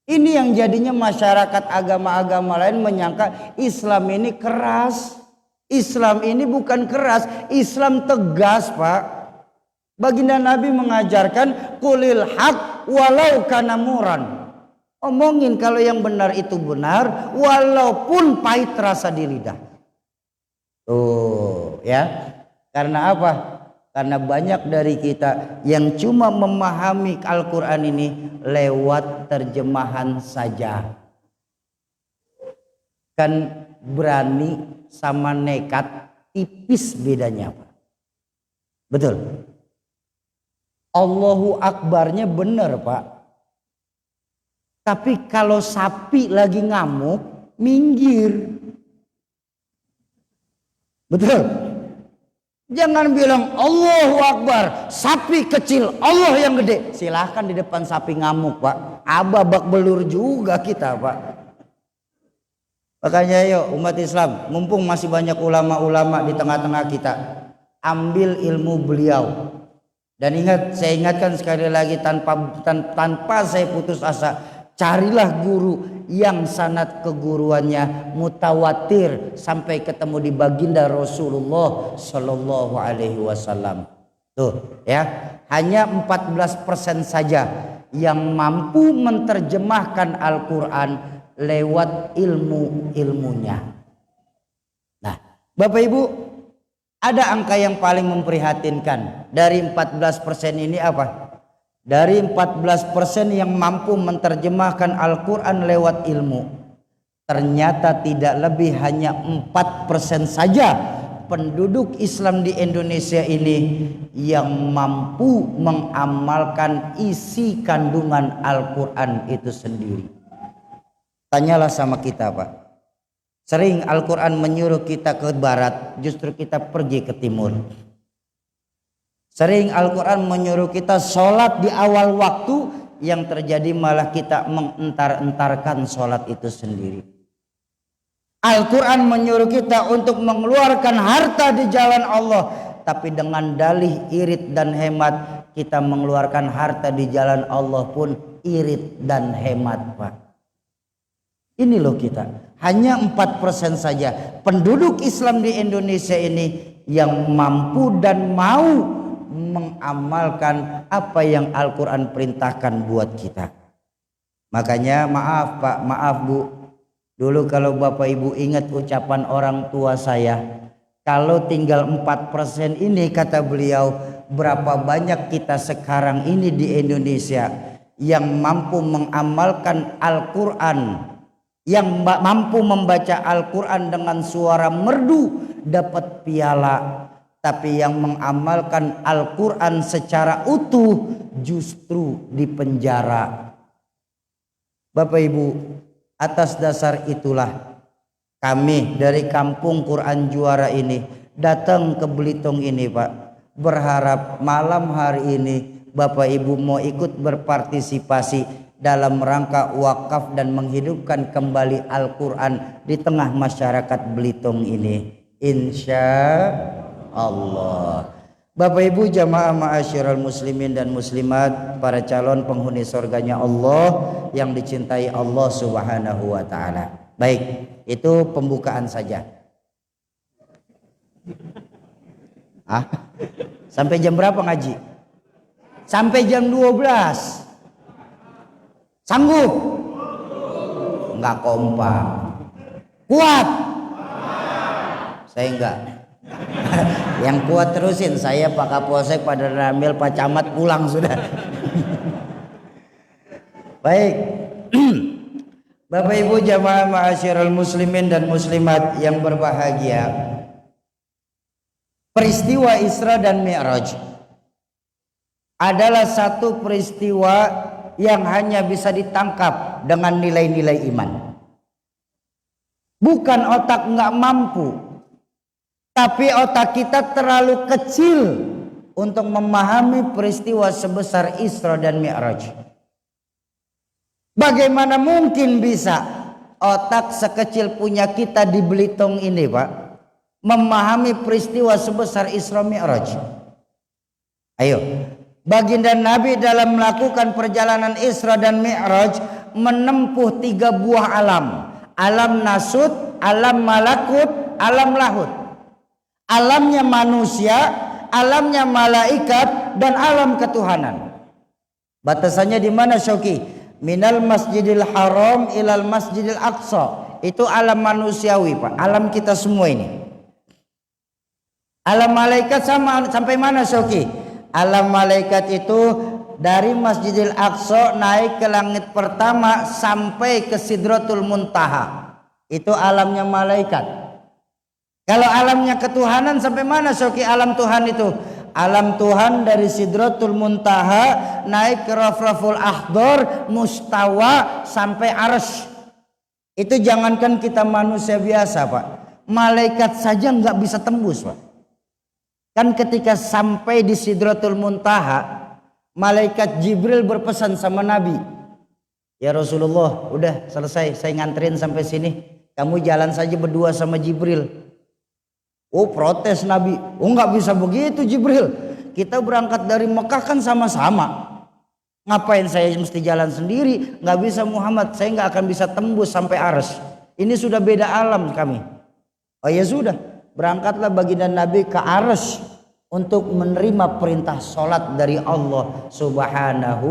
Ini yang jadinya masyarakat agama-agama lain menyangka Islam ini keras. Islam ini bukan keras, Islam tegas, Pak. Baginda Nabi mengajarkan qulil haq walau kana muran. Omongin kalau yang benar itu benar walaupun pahit rasa di lidah. Tuh, ya. Karena apa? Karena banyak dari kita yang cuma memahami Al-Quran ini lewat terjemahan saja. Kan berani sama nekat tipis bedanya, Pak. Betul. Allahu Akbarnya benar, Pak. Tapi kalau sapi lagi ngamuk, minggir. Betul. Jangan bilang Allahu Akbar, sapi kecil, Allah yang gede. Silahkan di depan sapi ngamuk, Pak. Ababak belur juga kita, Pak. Makanya yuk umat Islam, mumpung masih banyak ulama-ulama di tengah-tengah kita, ambil ilmu beliau. Dan ingat, saya ingatkan sekali lagi tanpa saya putus asa, carilah guru yang sanad keguruannya mutawatir sampai ketemu di baginda Rasulullah Shallallahu Alaihi Wasallam. Tuh ya, hanya 14% saja yang mampu menerjemahkan Al-Quran lewat ilmunya. Nah, Bapak Ibu, ada angka yang paling memprihatinkan dari 14% ini apa? Dari 14% yang mampu menerjemahkan Al-Quran lewat ilmu, ternyata tidak lebih hanya 4% saja penduduk Islam di Indonesia ini yang mampu mengamalkan isi kandungan Al-Quran itu sendiri. Tanyalah sama kita, Pak. Sering Al-Quran menyuruh kita ke barat, justru kita pergi ke timur. Sering Al-Quran menyuruh kita sholat di awal waktu, yang terjadi malah kita mengentar-entarkan sholat itu sendiri. Al-Quran menyuruh kita untuk mengeluarkan harta di jalan Allah, tapi dengan dalih irit dan hemat, kita mengeluarkan harta di jalan Allah pun irit dan hemat, Pak. Ini loh kita, hanya 4% saja penduduk Islam di Indonesia ini yang mampu dan mau mengamalkan apa yang Al-Quran perintahkan buat kita. Makanya maaf Pak, maaf Bu, dulu kalau Bapak Ibu ingat ucapan orang tua saya, kalau tinggal 4% ini, kata beliau, berapa banyak kita sekarang ini di Indonesia yang mampu mengamalkan Al-Quran, yang mampu membaca Al-Quran dengan suara merdu dapat piala, tapi yang mengamalkan Al-Quran secara utuh justru dipenjara. Bapak Ibu, atas dasar itulah kami dari Kampung Quran Juara ini datang ke Belitung ini, Pak, berharap malam hari ini Bapak Ibu mau ikut berpartisipasi dalam rangka wakaf dan menghidupkan kembali Al-Quran di tengah masyarakat Belitung ini, insya Allah. Bapak Ibu jamaah ma'asyiral muslimin dan muslimat, para calon penghuni surganya Allah yang dicintai Allah Subhanahu wa taala. Baik, itu pembukaan saja. Sampai jam berapa ngaji? Sampai jam 12. Sanggup? Enggak kompak. Kuat? Saya enggak. Yang kuat terusin, saya Pak Kapolsek, Pak Ramil, Pak Camat pulang sudah. Baik. Bapak Ibu jamaah ma'asyiral muslimin dan muslimat yang berbahagia, peristiwa Isra dan Mi'raj adalah satu peristiwa yang hanya bisa ditangkap dengan nilai-nilai iman. Bukan otak nggak mampu, tapi otak kita terlalu kecil untuk memahami peristiwa sebesar Isra dan Mi'raj. Bagaimana mungkin bisa otak sekecil punya kita di Belitung ini, Pak, memahami peristiwa sebesar Isra Mi'raj? Ayo, baginda Nabi dalam melakukan perjalanan Isra dan Mi'raj menempuh 3 buah alam. Alam nasut, alam malakut, alam lahut. Alamnya manusia, alamnya malaikat, dan alam ketuhanan. Batasannya di mana, Syauki? Minal Masjidil Haram ilal Masjidil Aqsa. Itu alam manusiawi, Pak. Alam kita semua ini. Alam malaikat sampai mana, Syauki? Alam malaikat itu dari Masjidil Aqsa naik ke langit pertama sampai ke Sidratul Muntaha. Itu alamnya malaikat. Kalau alamnya ketuhanan sampai mana, Syauki, alam Tuhan itu? Alam Tuhan dari Sidratul Muntaha naik ke Rafraful Akhdar, Mustawa, sampai Arsy. Itu jangankan kita manusia biasa, Pak, malaikat saja nggak bisa tembus, Pak. Kan ketika sampai di Sidratul Muntaha, malaikat Jibril berpesan sama Nabi, ya Rasulullah, udah selesai, saya nganterin sampai sini, kamu jalan saja berdua sama Jibril. Oh, protes Nabi, oh nggak bisa begitu Jibril, kita berangkat dari Mekah kan sama-sama, ngapain saya mesti jalan sendiri? Nggak bisa Muhammad, saya nggak akan bisa tembus sampai Arsy, ini sudah beda alam kami. Oh ya sudah, berangkatlah baginda Nabi ke Arsy untuk menerima perintah sholat dari Allah Subhanahu.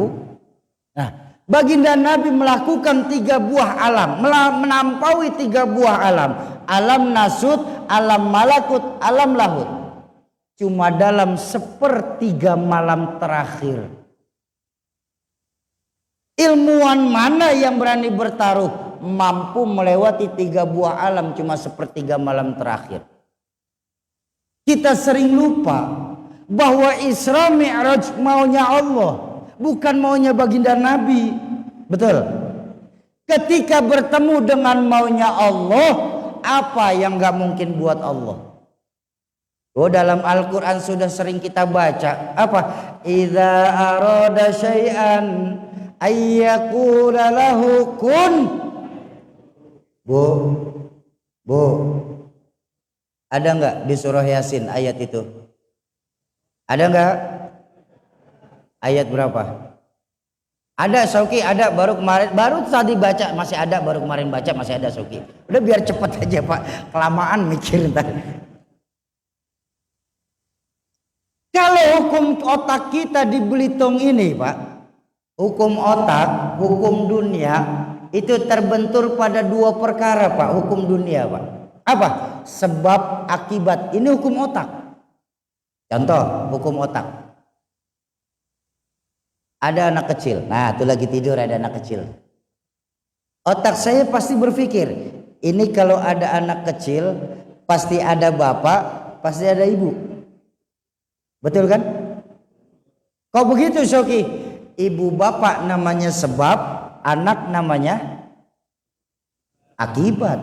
Nah, baginda Nabi melakukan 3 buah alam, menampaui 3 buah alam. Alam nasut, alam malakut, alam lahut. Cuma dalam 1/3 malam terakhir Ilmuwan mana yang berani bertaruh mampu melewati 3 buah alam cuma sepertiga malam terakhir? Kita sering lupa bahwa Isra Mi'raj maunya Allah, bukan maunya baginda Nabi. Betul? Ketika bertemu dengan maunya Allah, apa yang gak mungkin buat Allah? Oh, dalam Al-Quran sudah sering kita baca apa? Idza arada syai'an ayyakula lahu kun. Bu, ada nggak di surah Yasin ayat itu? Ada nggak? Ayat berapa? Ada Sauki, ada baru tadi baca masih ada, baru kemarin baca masih ada Sauki. Udah biar cepat aja Pak, kelamaan mikir ntar. Kalau hukum otak kita di Belitung ini Pak, hukum otak, hukum dunia itu terbentur pada 2 perkara Pak, hukum dunia Pak. Apa? Sebab akibat. Ini hukum otak. Contoh, hukum otak. Ada anak kecil, nah itu lagi tidur ada anak kecil. Otak saya pasti berpikir, ini kalau ada anak kecil pasti ada bapak, pasti ada ibu. Betul kan? Kok begitu Soki? Ibu bapak namanya sebab, anak namanya akibat.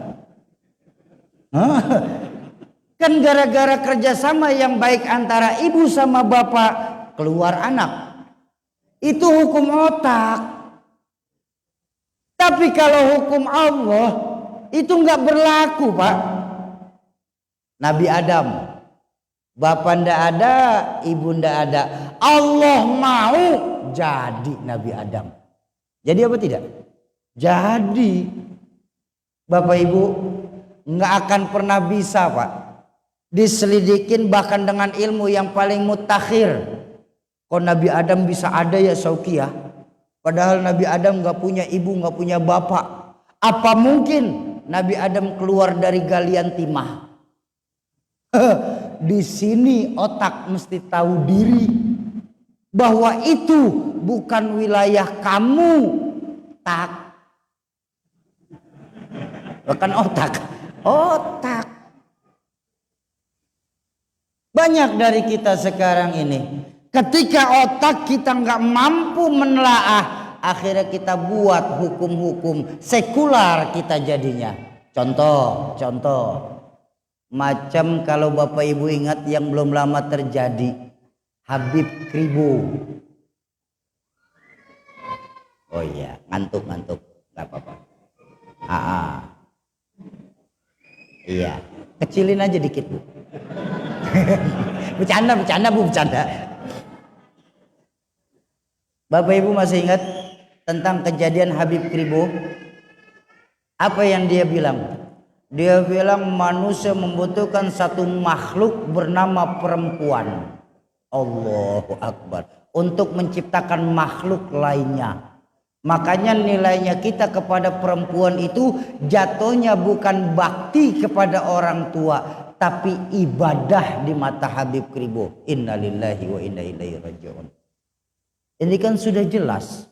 Kan gara-gara kerjasama yang baik antara ibu sama bapak keluar anak. Itu hukum otak. Tapi kalau hukum Allah itu nggak berlaku Pak. Nabi Adam, bapak ndak ada, ibu ndak ada, Allah mau jadi Nabi Adam. Jadi apa tidak? Jadi Bapak Ibu nggak akan pernah bisa Pak diselidikin bahkan dengan ilmu yang paling mutakhir. Kok Nabi Adam bisa ada ya Sauki ya? Padahal Nabi Adam nggak punya ibu, nggak punya bapak. Apa mungkin Nabi Adam keluar dari galian timah? Di sini otak mesti tahu diri bahwa itu bukan wilayah kamu, tak. Bukan otak, otak. Banyak dari kita sekarang ini, ketika otak kita nggak mampu menelaah, akhirnya kita buat hukum-hukum sekular kita jadinya. Contoh, macam kalau Bapak Ibu ingat yang belum lama terjadi, Habib Kribo. Oh iya, ngantuk, nggak apa-apa. Iya, kecilin aja dikit Bu. bercanda Bu, bercanda. Bapak Ibu masih ingat tentang kejadian Habib Kribo? Apa yang dia bilang? Dia bilang manusia membutuhkan satu makhluk bernama perempuan. Allahu Akbar. Untuk menciptakan makhluk lainnya. Makanya nilainya kita kepada perempuan itu jatuhnya bukan bakti kepada orang tua, tapi ibadah di mata Habib Kribo. Innalillahi wa inna ilaihi raji'un. Ini kan sudah jelas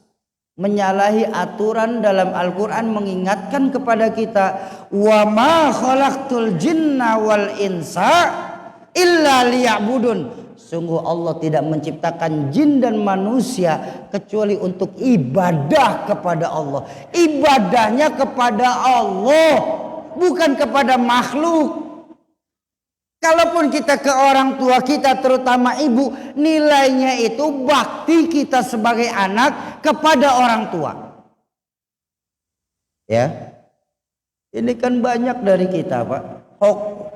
menyalahi aturan dalam Al-Quran, mengingatkan kepada kita, wa ma khalaqtul jinna wal insa illa liya'budun. Sungguh Allah tidak menciptakan jin dan manusia kecuali untuk ibadah kepada Allah. Ibadahnya kepada Allah, bukan kepada makhluk. Kalaupun kita ke orang tua kita, terutama ibu, nilainya itu bakti kita sebagai anak kepada orang tua. Ya, ini kan banyak dari kita Pak,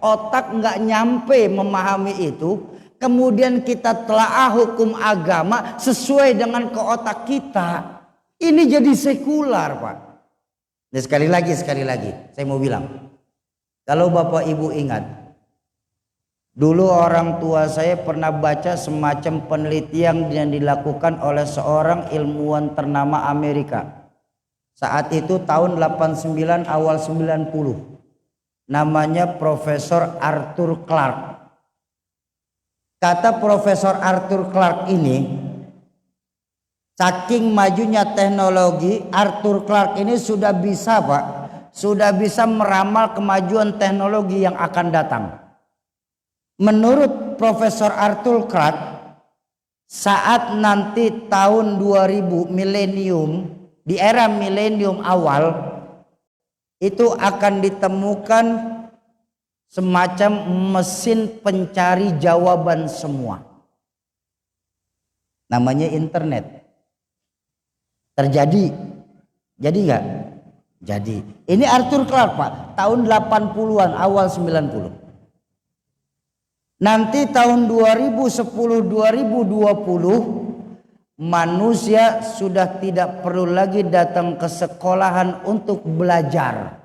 otak nggak nyampe memahami itu. Kemudian kita telaah hukum agama sesuai dengan ke otak kita. Ini jadi sekular Pak. Dan sekali lagi saya mau bilang, kalau Bapak Ibu ingat, dulu orang tua saya pernah baca semacam penelitian yang dilakukan oleh seorang ilmuwan ternama Amerika. Saat itu tahun 89 awal 90. Namanya Profesor Arthur Clarke. Kata Profesor Arthur Clarke ini, Saking majunya teknologi, Arthur Clarke ini sudah bisa, Pak, sudah bisa meramal kemajuan teknologi yang akan datang. Menurut Profesor Arthur Clarke, saat nanti tahun 2000 milenium, di era milenium awal, itu akan ditemukan semacam mesin pencari jawaban semua. Namanya internet. Terjadi. Jadi enggak? Jadi. Ini Arthur Clarke, Pak, tahun 80-an, awal 90. Nanti tahun 2010-2020 manusia sudah tidak perlu lagi datang ke sekolahan untuk belajar.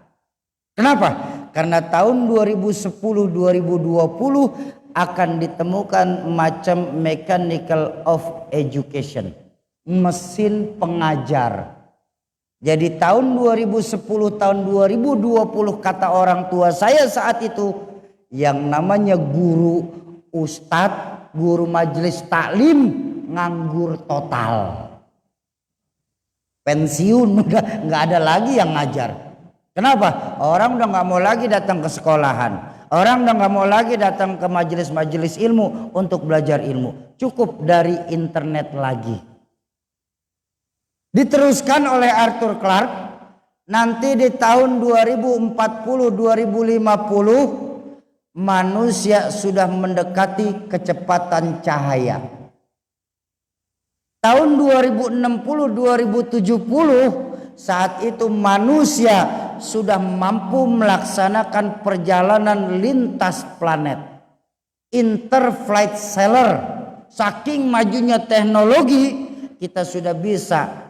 Kenapa? Karena tahun 2010-2020 akan ditemukan macam mechanical of education, mesin pengajar. Jadi tahun 2010, tahun 2020 kata orang tua saya saat itu, yang namanya guru, ustadz, guru majelis taklim nganggur total. Pensiun, udah nggak ada lagi yang ngajar. Kenapa? Orang udah nggak mau lagi datang ke sekolahan. Orang udah nggak mau lagi datang ke majelis-majelis ilmu untuk belajar ilmu. Cukup dari internet lagi. Diteruskan oleh Arthur Clarke, nanti di tahun 2040-2050 manusia sudah mendekati kecepatan cahaya. Tahun 2060-2070 saat itu manusia sudah mampu melaksanakan perjalanan lintas planet, interflight sailor. Saking majunya teknologi, kita sudah bisa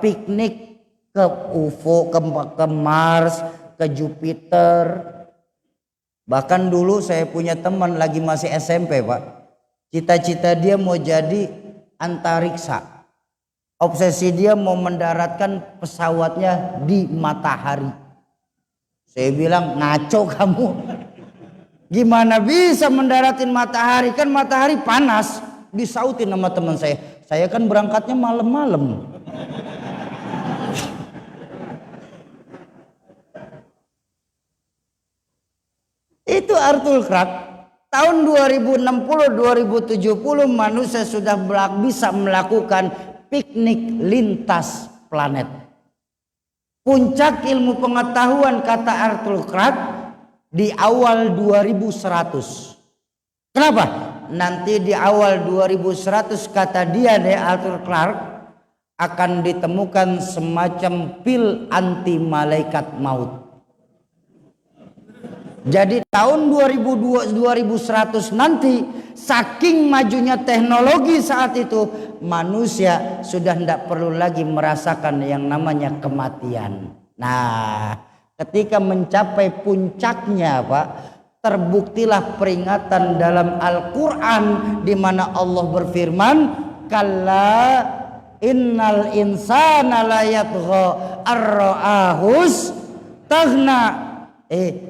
piknik ke UFO, ke Mars, ke Jupiter. Bahkan dulu saya punya teman lagi masih SMP, Pak, cita-cita dia mau jadi antariksa. Obsesi dia mau mendaratkan pesawatnya di matahari. Saya bilang, ngaco kamu. Gimana bisa mendaratin matahari? Kan matahari panas. Disautin sama teman saya. Saya kan berangkatnya malam-malam. Itu Arthur Clarke. Tahun 2060-2070 manusia sudah bisa melakukan piknik lintas planet. Puncak ilmu pengetahuan kata Arthur Clarke di awal 2100. Kenapa? Nanti di awal 2100 kata dia deh Arthur Clarke akan ditemukan semacam pil anti malaikat maut. Jadi tahun 2100 nanti saking majunya teknologi saat itu manusia sudah tidak perlu lagi merasakan yang namanya kematian. Nah, ketika mencapai puncaknya, Pak, terbuktilah peringatan dalam Al-Quran di mana Allah berfirman, kalla innal insana la yatgha ar-ra'ahus taghna.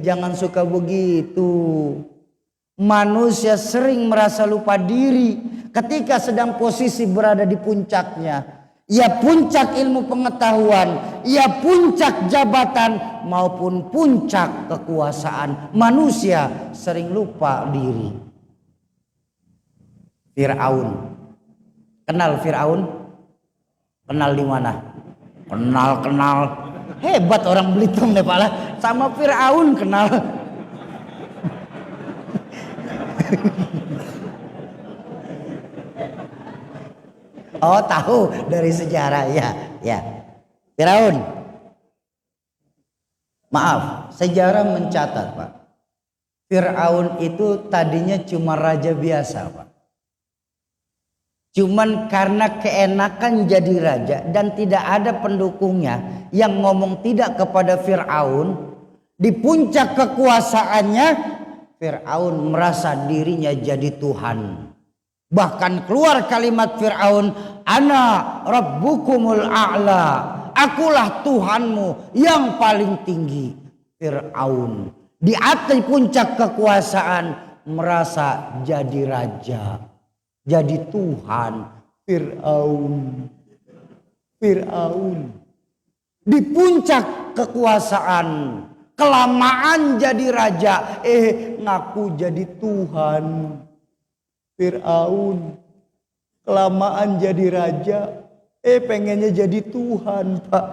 Jangan suka begitu. Manusia sering merasa lupa diri ketika sedang posisi berada di puncaknya. Ya puncak ilmu pengetahuan, ya puncak jabatan maupun puncak kekuasaan. Manusia sering lupa diri. Fir'aun. Kenal Fir'aun? Kenal di mana? Kenal. Hebat orang Belitung nih Pak lah. Sama Fir'aun kenal. Oh tahu dari sejarah ya. Fir'aun. Maaf, sejarah mencatat Pak. Fir'aun itu tadinya cuma raja biasa Pak. Cuman karena keenakan jadi raja dan tidak ada pendukungnya yang ngomong tidak kepada Fir'aun, di puncak kekuasaannya Fir'aun merasa dirinya jadi Tuhan. Bahkan keluar kalimat Fir'aun, ana rabbukumul a'la, akulah Tuhanmu yang paling tinggi. Fir'aun di atas puncak kekuasaan merasa jadi raja, jadi Tuhan. Fir'aun. Fir'aun di puncak kekuasaan, kelamaan jadi raja, ngaku jadi Tuhan. Fir'aun kelamaan jadi raja, pengennya jadi Tuhan, Pak.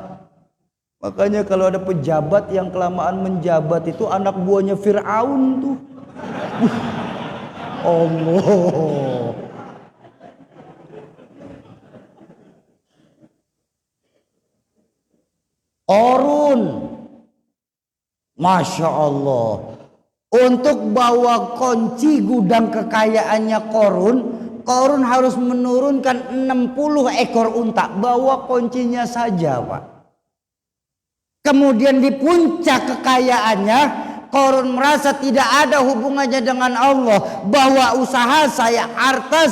Makanya kalau ada pejabat yang kelamaan menjabat itu anak buahnya Fir'aun tuh. Allah. Korun, Masya Allah, untuk bawa kunci gudang kekayaannya Korun harus menurunkan 60 ekor unta, bawa kuncinya saja, Pak. Kemudian di puncak kekayaannya Korun merasa tidak ada hubungannya dengan Allah, bahwa usaha saya, harta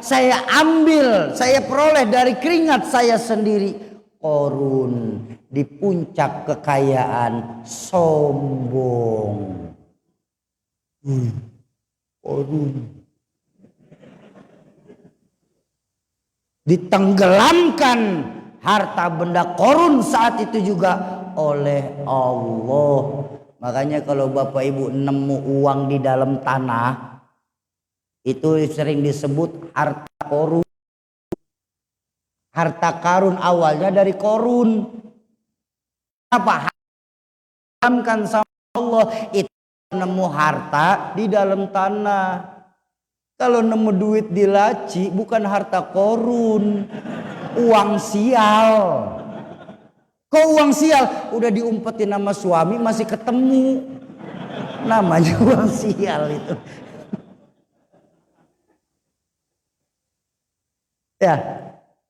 saya ambil, saya peroleh dari keringat saya sendiri. Korun di puncak kekayaan sombong. Korun ditenggelamkan harta benda Korun saat itu juga oleh Allah. Makanya kalau Bapak Ibu nemu uang di dalam tanah, itu sering disebut harta Korun. Harta karun awalnya dari Korun. Apa? Haramkan sama Allah, itu nemu harta di dalam tanah. Kalau nemu duit di laci bukan harta Korun, uang sial. Kok uang sial? Udah diumpetin sama suami masih ketemu. Namanya uang sial itu. Ya.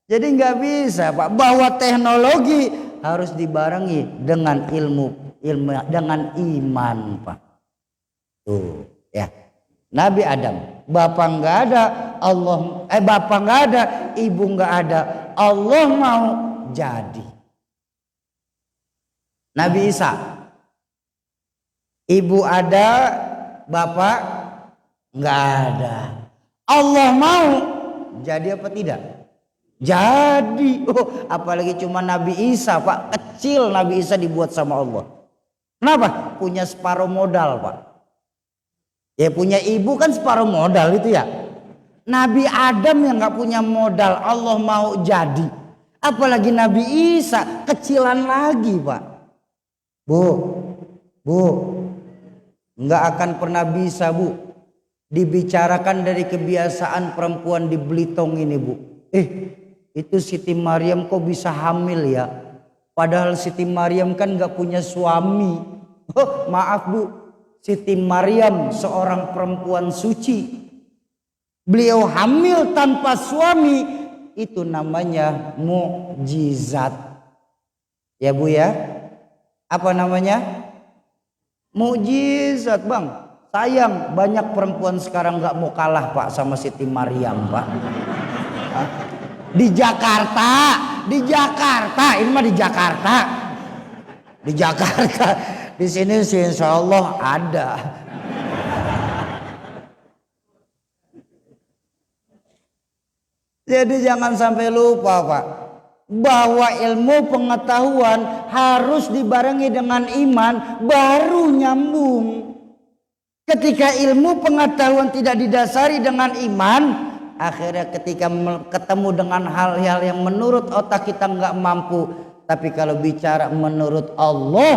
Jadi nggak bisa, Pak, bahwa teknologi harus dibarengi dengan ilmu dengan iman, Pak. Tuh, ya. Nabi Adam, bapak nggak ada, bapak nggak ada, ibu nggak ada, Allah mau jadi. Nabi Isa, ibu ada, bapak nggak ada, Allah mau jadi apa tidak? Jadi. Apalagi cuma Nabi Isa, Pak, kecil Nabi Isa dibuat sama Allah. Kenapa? Punya separuh modal, Pak. Ya punya ibu kan separuh modal itu ya. Nabi Adam yang nggak punya modal, Allah mau jadi. Apalagi Nabi Isa, kecilan lagi, Pak. Bu, nggak akan pernah bisa, Bu, dibicarakan dari kebiasaan perempuan di Belitung ini, Bu. Itu Siti Maryam kok bisa hamil ya? Padahal Siti Maryam kan gak punya suami. Maaf, Bu, Siti Maryam seorang perempuan suci. Beliau hamil tanpa suami, itu namanya mukjizat. Ya, Bu ya? Apa namanya? Mukjizat, Bang. Sayang banyak perempuan sekarang gak mau kalah, Pak, sama Siti Maryam, Pak. Di Jakarta, ini mah di Jakarta, di sini sih insya Allah ada. Jadi jangan sampai lupa, Pak, bahwa ilmu pengetahuan harus dibarengi dengan iman, baru nyambung. Ketika ilmu pengetahuan tidak didasari dengan iman, akhirnya ketika ketemu dengan hal-hal yang menurut otak kita nggak mampu, tapi kalau bicara menurut Allah,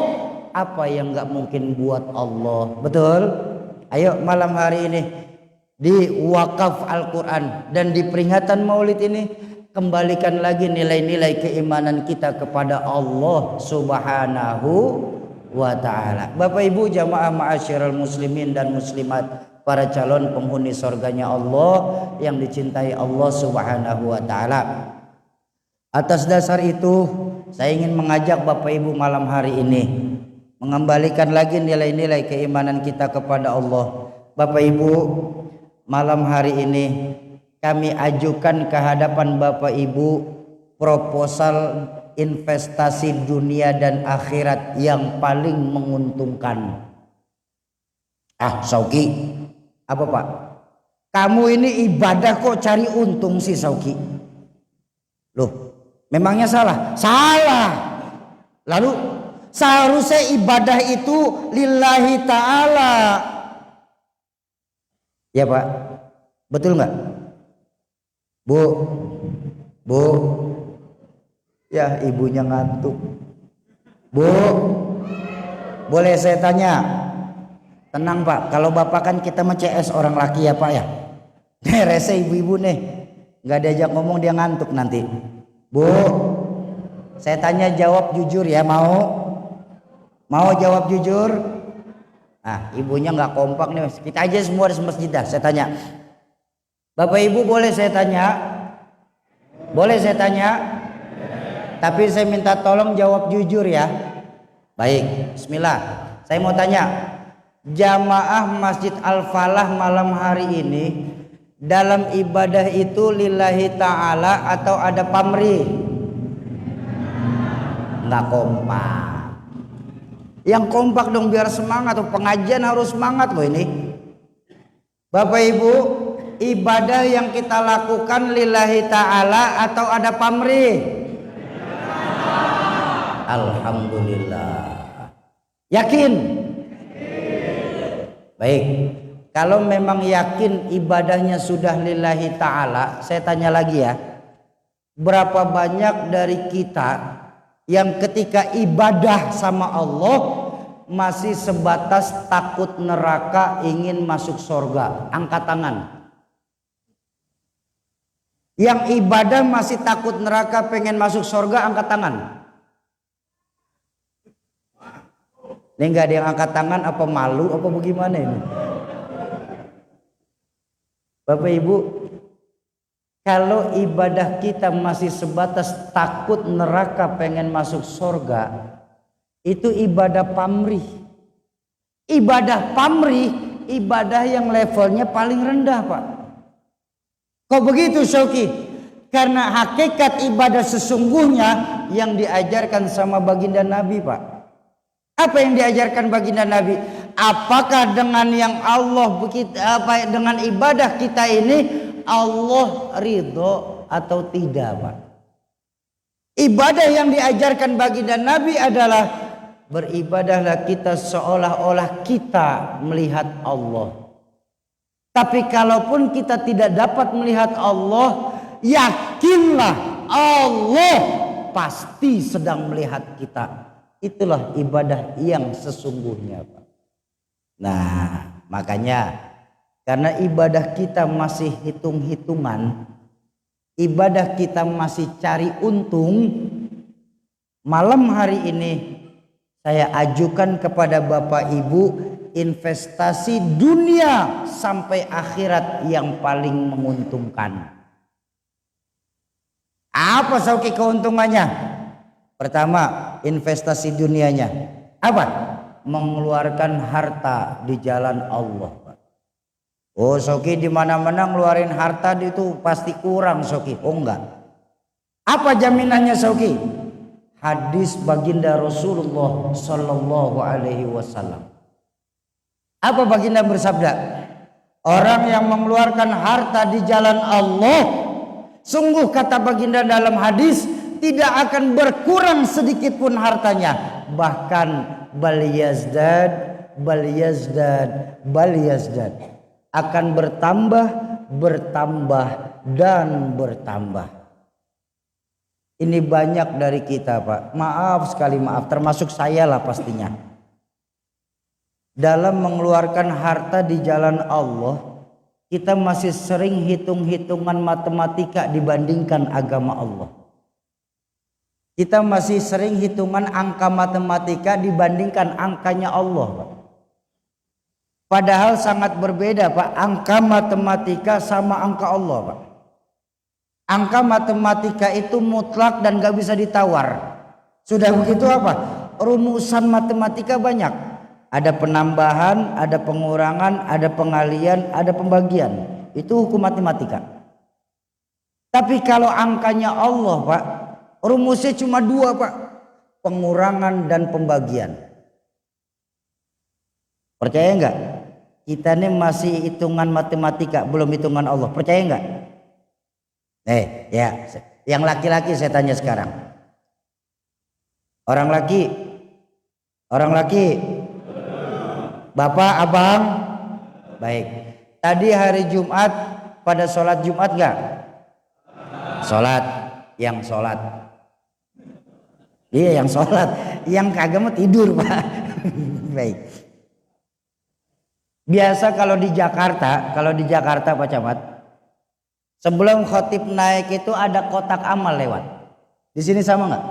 apa yang nggak mungkin buat Allah? Betul? Ayo malam hari ini di wakaf Al-Quran dan di peringatan Maulid ini, kembalikan lagi nilai-nilai keimanan kita kepada Allah Subhanahu wa ta'ala. Bapak Ibu jamaah ma'asyiral muslimin dan muslimat, para calon penghuni surganya Allah yang dicintai Allah Subhanahu wa ta'ala. Atas dasar itu, saya ingin mengajak Bapak Ibu malam hari ini mengembalikan lagi nilai-nilai keimanan kita kepada Allah. Bapak Ibu, malam hari ini kami ajukan ke hadapan Bapak Ibu proposal investasi dunia dan akhirat yang paling menguntungkan. Sauki, apa Pak? Kamu ini ibadah kok cari untung sih, Sauki? Loh, memangnya salah? Salah. Lalu seharusnya ibadah itu lillahi ta'ala. Ya Pak, betul nggak? Bu, Bu, ya ibunya ngantuk. Bu, boleh saya tanya? Tenang Pak, kalau Bapak kan kita mah CS orang laki ya Pak ya. Rese ibu-ibu nih, nggak diajak ngomong dia ngantuk nanti. Bu, saya tanya jawab jujur ya, mau jawab jujur? Ah, ibunya nggak kompak nih, kita aja semua di masjid dah. Saya tanya, Bapak Ibu boleh saya tanya? Boleh saya tanya? Tapi saya minta tolong jawab jujur ya. Baik, bismillah. Saya mau tanya, jamaah Masjid Al-Falah malam hari ini dalam ibadah itu lillahi ta'ala atau ada pamrih? Nggak kompak. Yang kompak dong biar semangat, tuh pengajian harus semangat loh ini. Bapak Ibu, ibadah yang kita lakukan lillahi ta'ala atau ada pamrih? Alhamdulillah. Yakin? Baik. Kalau memang yakin ibadahnya sudah lillahi ta'ala, saya tanya lagi ya. Berapa banyak dari kita yang ketika ibadah sama Allah masih sebatas takut neraka, ingin masuk surga? Angkat tangan. Yang ibadah masih takut neraka, pengen masuk surga, angkat tangan. Ini nggak ada yang angkat tangan, apa malu apa bagaimana ini? Bapak Ibu, kalau ibadah kita masih sebatas takut neraka, pengen masuk surga, itu ibadah pamrih. Ibadah pamrih, ibadah yang levelnya paling rendah Pak. Kok begitu Syauki? Karena hakikat ibadah sesungguhnya yang diajarkan sama baginda Nabi Pak. Apa yang diajarkan baginda Nabi? Apakah dengan yang Allah dengan ibadah kita ini Allah ridho atau tidak Pak? Ibadah yang diajarkan baginda Nabi adalah beribadahlah kita seolah-olah kita melihat Allah. Tapi kalaupun kita tidak dapat melihat Allah, yakinlah Allah pasti sedang melihat kita. Itulah ibadah yang sesungguhnya Pak. Nah makanya karena ibadah kita masih hitung-hitungan, ibadah kita masih cari untung, malam hari ini saya ajukan kepada Bapak Ibu investasi dunia sampai akhirat yang paling menguntungkan. Apa Sauki keuntungannya? Pertama, investasi dunianya. Apa? Mengeluarkan harta di jalan Allah. Oh, Sauki di mana-mana ngeluarin harta itu pasti kurang Sauki. Oh enggak. Apa jaminannya Sauki? Hadis baginda Rasulullah Sallallahu Alaihi Wasallam. Apa baginda bersabda? Orang yang mengeluarkan harta di jalan Allah, sungguh kata baginda dalam hadis, tidak akan berkurang sedikit pun hartanya, bahkan bal yazdad akan bertambah dan bertambah. Ini banyak dari kita Pak, maaf sekali maaf, termasuk saya lah pastinya, dalam mengeluarkan harta di jalan Allah kita masih sering hitung-hitungan matematika dibandingkan agama Allah. Kita masih sering hitungan angka matematika dibandingkan angkanya Allah Pak. Padahal sangat berbeda Pak, angka matematika sama angka Allah Pak. Angka matematika itu mutlak dan gak bisa ditawar. Sudah begitu apa? Rumusan matematika banyak. Ada penambahan, ada pengurangan, ada pengalian, ada pembagian. Itu hukum matematika. Tapi kalau angkanya Allah Pak, rumusnya cuma dua Pak, pengurangan dan pembagian. Percaya enggak? Kita ini masih hitungan matematika, belum hitungan Allah. Percaya enggak? Ya, Yang laki-laki saya tanya sekarang. Orang laki. Bapak, abang. Baik. Tadi hari Jumat pada sholat Jumat gak? Sholat. Yang sholat. Iya yang sholat. Yang kagak mah tidur Pak. Baik. Biasa kalau di Jakarta Pak Camat, sebelum khotib naik itu ada kotak amal lewat. Di sini sama nggak?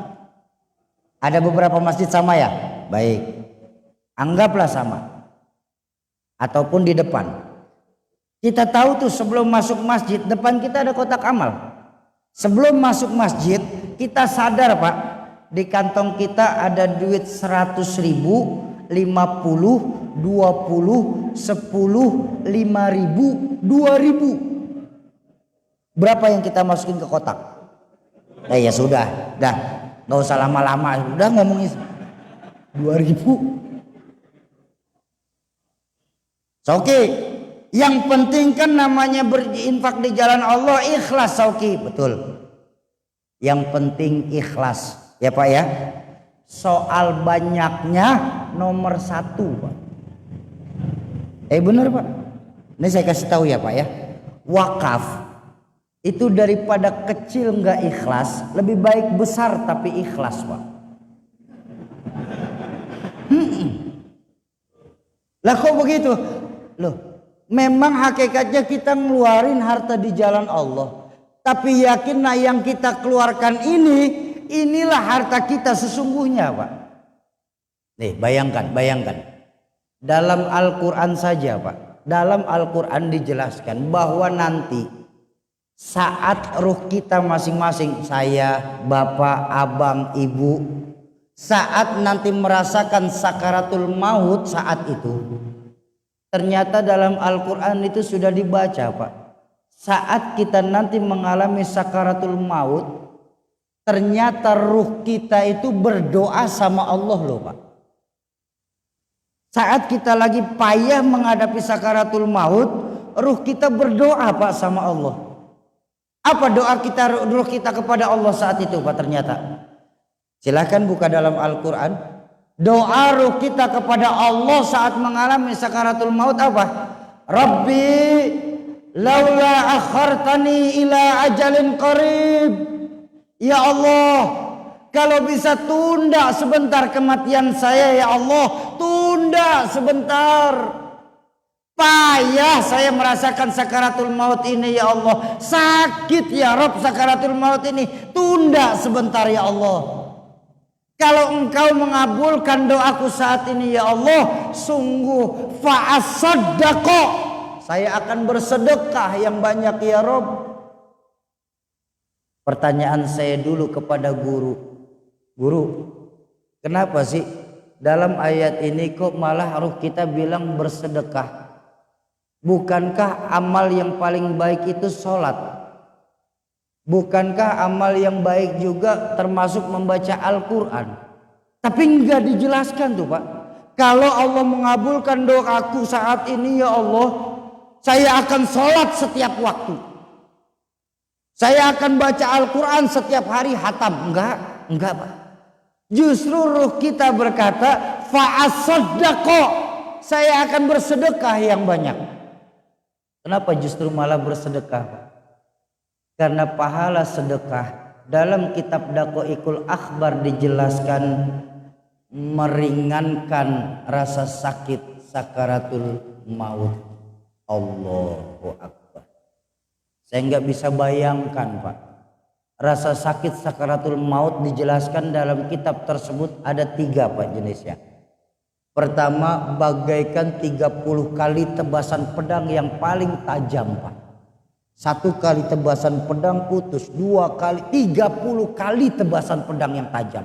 Ada beberapa masjid sama ya? Baik. Anggaplah sama. Ataupun di depan. Kita tahu tuh sebelum masuk masjid depan kita ada kotak amal. Sebelum masuk masjid kita sadar Pak, di kantong kita ada duit 100.000, 50, 20, 10, 5.000, 2.000. Berapa yang kita masukin ke kotak? Ya sudah, dah nggak usah lama-lama, udah ngomongin 2.000. Oke, yang penting kan namanya berinfak di jalan Allah ikhlas Sauki, betul. Yang penting ikhlas, ya Pak ya. Soal banyaknya nomor 1 Pak. Bener Pak. Ini saya kasih tahu ya Pak ya. Wakaf itu daripada kecil nggak ikhlas, lebih baik besar tapi ikhlas Pak. Lah kok begitu? Loh, memang hakikatnya kita ngeluarin harta di jalan Allah. Tapi yakinlah yang kita keluarkan inilah harta kita sesungguhnya Pak. Nih bayangkan. Dalam Al-Quran saja Pak. Dalam Al-Quran dijelaskan bahwa nanti saat ruh kita masing-masing, saya, bapak, abang, ibu, saat nanti merasakan sakaratul maut saat itu, ternyata dalam Al-Quran itu sudah dibaca Pak. Saat kita nanti mengalami sakaratul maut, ternyata ruh kita itu berdoa sama Allah loh Pak. Saat kita lagi payah menghadapi sakaratul maut, ruh kita berdoa Pak sama Allah. Apa doa kita, ruh kita kepada Allah saat itu Pak ternyata? Silahkan buka dalam Al-Quran. Doa ruh kita kepada Allah saat mengalami sakaratul maut apa? Rabbi laula akhartani ila ajalin qarib. Ya Allah, kalau bisa tunda sebentar kematian saya ya Allah, tunda sebentar. Payah saya merasakan sakaratul maut ini ya Allah. Sakit ya Rabb sakaratul maut ini, tunda sebentar ya Allah. Kalau engkau mengabulkan doaku saat ini ya Allah, sungguh fa'asaddaqa, saya akan bersedekah yang banyak ya Rabb. Pertanyaan saya dulu kepada guru, kenapa sih dalam ayat ini kok malah ruh kita bilang bersedekah? Bukankah amal yang paling baik itu sholat? Bukankah amal yang baik juga termasuk membaca Al-Quran? Tapi enggak dijelaskan tuh Pak. Kalau Allah mengabulkan doaku saat ini ya Allah, saya akan sholat setiap waktu, saya akan baca Al-Quran setiap hari hatam. Enggak Pak. Justru ruh kita berkata fa'asaddaqa, saya akan bersedekah yang banyak. Kenapa justru malah bersedekah Pak? Karena pahala sedekah dalam kitab Daqaiqul Akhbar dijelaskan meringankan rasa sakit sakaratul maut. Allahu Akbar. Saya nggak bisa bayangkan Pak. Rasa sakit sakaratul maut dijelaskan dalam kitab tersebut ada 3 Pak jenisnya. Pertama, bagaikan 30 kali tebasan pedang yang paling tajam Pak. 1 kali tebasan pedang putus, 2 kali, 30 kali tebasan pedang yang tajam.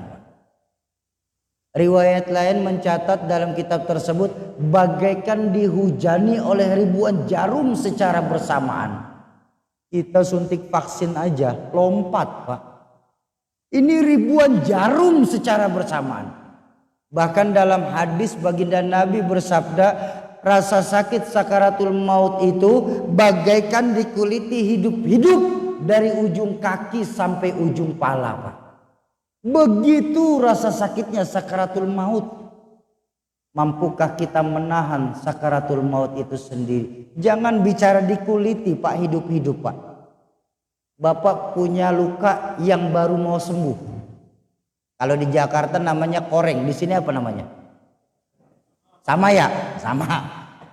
Riwayat lain mencatat dalam kitab tersebut bagaikan dihujani oleh ribuan jarum secara bersamaan. Kita suntik vaksin aja lompat Pak. Ini ribuan jarum secara bersamaan. Bahkan dalam hadis baginda Nabi bersabda, rasa sakit sakaratul maut itu bagaikan dikuliti hidup-hidup dari ujung kaki sampai ujung pala, Pak. Begitu rasa sakitnya sakaratul maut. Mampukah kita menahan sakaratul maut itu sendiri? Jangan bicara dikuliti, Pak, hidup-hidup, Pak. Bapak punya luka yang baru mau sembuh. Kalau di Jakarta namanya koreng, di sini apa namanya? Sama ya? Sama.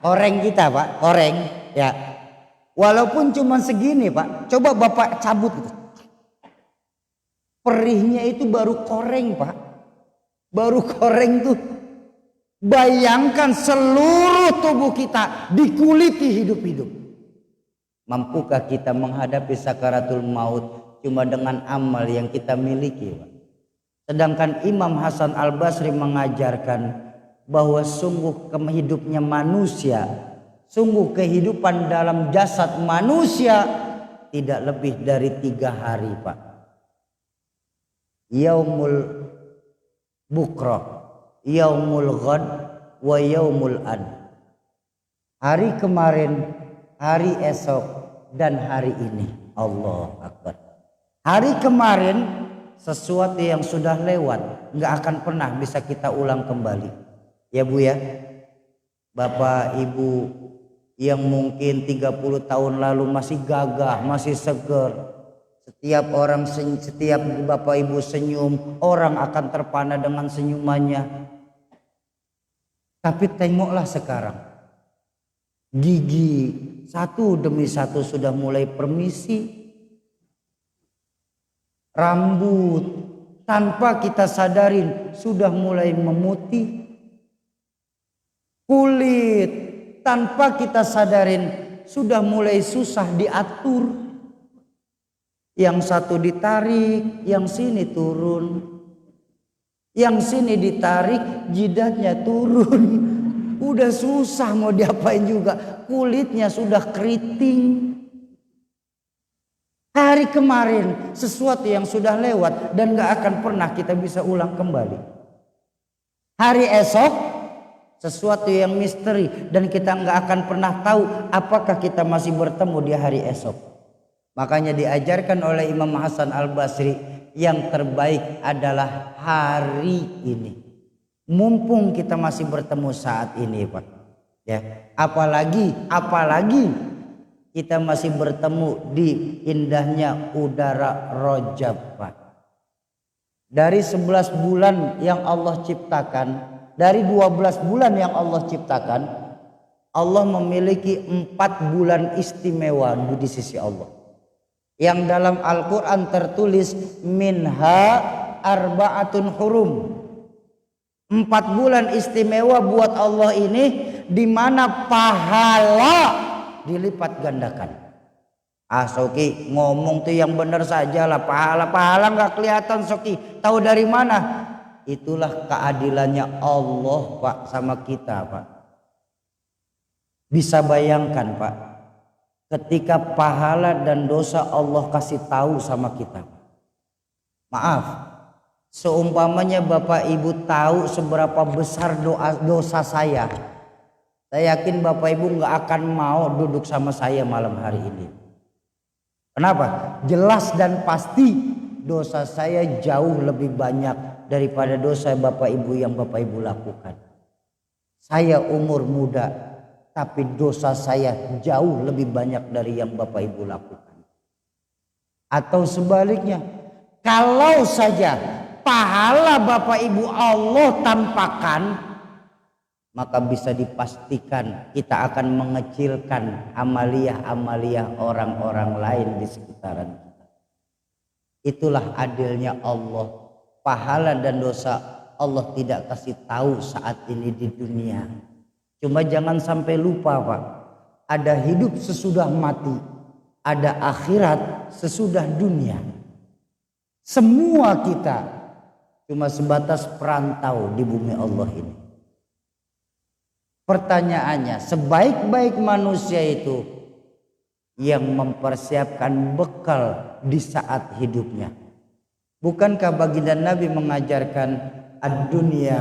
Koreng kita, Pak, koreng ya. Walaupun cuma segini, Pak, coba Bapak cabut gitu. Perihnya itu baru koreng, Pak. Baru koreng tuh. Bayangkan seluruh tubuh kita dikuliti hidup-hidup. Mampukah kita menghadapi sakaratul maut cuma dengan amal yang kita miliki, Pak? Sedangkan Imam Hasan Al-Basri mengajarkan bahwa sungguh hidupnya manusia, sungguh kehidupan dalam jasad manusia tidak lebih dari 3 hari, Pak. Yaumul bukra, yaumul ghad, wa yaumul ad. Hari kemarin, hari esok, dan hari ini. Allah Akbar. Hari kemarin sesuatu yang sudah lewat, nggak akan pernah bisa kita ulang kembali. Ya Bu ya. Bapak Ibu yang mungkin 30 tahun lalu masih gagah, masih seger. Setiap Bapak Ibu senyum, orang akan terpana dengan senyumannya. Tapi tengoklah sekarang. Gigi satu demi satu sudah mulai permisi. Rambut tanpa kita sadarin sudah mulai memutih. Kulit tanpa kita sadarin sudah mulai susah diatur. Yang satu ditarik, yang sini turun. Yang sini ditarik, jidatnya turun. Udah susah mau diapain juga. Kulitnya sudah keriting. Hari kemarin sesuatu yang sudah lewat dan gak akan pernah kita bisa ulang kembali. Hari esok sesuatu yang misteri dan kita gak akan pernah tahu apakah kita masih bertemu di hari esok. Makanya diajarkan oleh Imam Hasan Al-Basri, yang terbaik adalah hari ini. Mumpung kita masih bertemu saat ini, Pak. Ya, apalagi kita masih bertemu di indahnya udara Rajab, Pak. Dari 11 bulan yang Allah ciptakan, dari 12 bulan yang Allah ciptakan, Allah memiliki 4 bulan istimewa di sisi Allah. Yang dalam Al-Quran tertulis minha arba'atun hurum. 4 bulan istimewa buat Allah ini, di mana pahala dilipat gandakan. Soki ngomong tuh yang benar saja lah. Pahala nggak kelihatan, Soki. Tahu dari mana? Itulah keadilannya Allah, Pak, sama kita, Pak. Bisa bayangkan, Pak, ketika pahala dan dosa Allah kasih tahu sama kita. Maaf, seumpamanya Bapak Ibu tahu seberapa besar dosa saya yakin Bapak Ibu nggak akan mau duduk sama saya malam hari ini. Kenapa? Jelas dan pasti dosa saya jauh lebih banyak daripada dosa Bapak Ibu yang Bapak Ibu lakukan. Saya umur muda, tapi dosa saya jauh lebih banyak dari yang Bapak Ibu lakukan. Atau sebaliknya, kalau saja pahala Bapak Ibu Allah tampakkan, maka bisa dipastikan kita akan mengecilkan amaliyah-amaliyah orang-orang lain di sekitaran kita. Itulah adilnya Allah. Pahala dan dosa Allah tidak kasih tahu saat ini di dunia. Cuma jangan sampai lupa, Pak. Ada hidup sesudah mati, ada akhirat sesudah dunia. Semua kita cuma sebatas perantau di bumi Allah ini. Pertanyaannya, sebaik-baik manusia itu yang mempersiapkan bekal di saat hidupnya. Bukankah baginda Nabi mengajarkan ad-dunya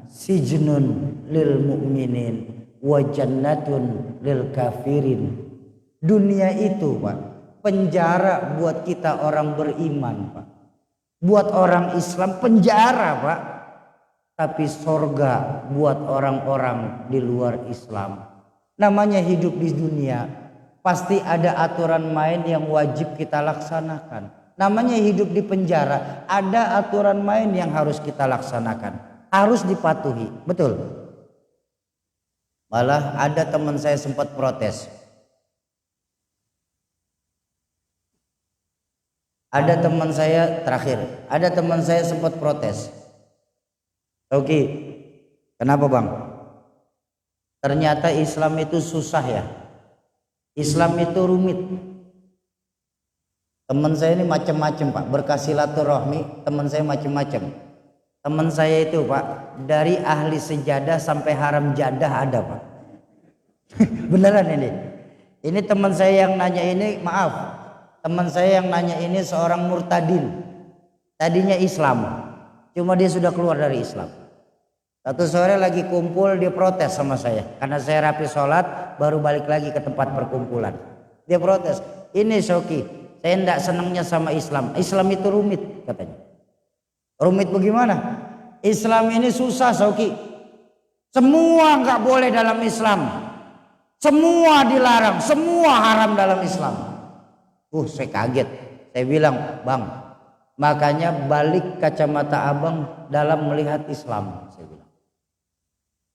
sijnun lil mu'minin wa jannatun lil kafirin. Dunia itu, Pak, penjara buat kita orang beriman, Pak. Buat orang Islam penjara, Pak. Tapi sorga buat orang-orang di luar Islam. Namanya hidup di dunia, pasti ada aturan main yang wajib kita laksanakan. Namanya hidup di penjara, ada aturan main yang harus kita laksanakan, harus dipatuhi, betul. Malah ada teman saya sempat protes. Ada teman saya sempat protes. Oke, kenapa bang? Ternyata Islam itu susah ya. Islam itu rumit. Teman saya ini macam-macam pak, berkah silaturahmi, teman saya macam-macam. Teman saya itu pak, dari ahli sejadah sampai haram jadah ada pak. Beneran ini. Ini teman saya yang nanya ini, maaf. Teman saya yang nanya ini seorang murtadin. Tadinya Islam, cuma dia sudah keluar dari Islam. Satu sore lagi kumpul, dia protes sama saya. Karena saya rapi sholat, baru balik lagi ke tempat perkumpulan. Dia protes, ini Shoki, saya tidak senangnya sama Islam. Islam itu rumit katanya. Rumit bagaimana? Islam ini susah Shoki. Semua nggak boleh dalam Islam. Semua dilarang, semua haram dalam Islam. Saya kaget. Saya bilang, bang, makanya balik kacamata abang dalam melihat Islam. Saya bilang,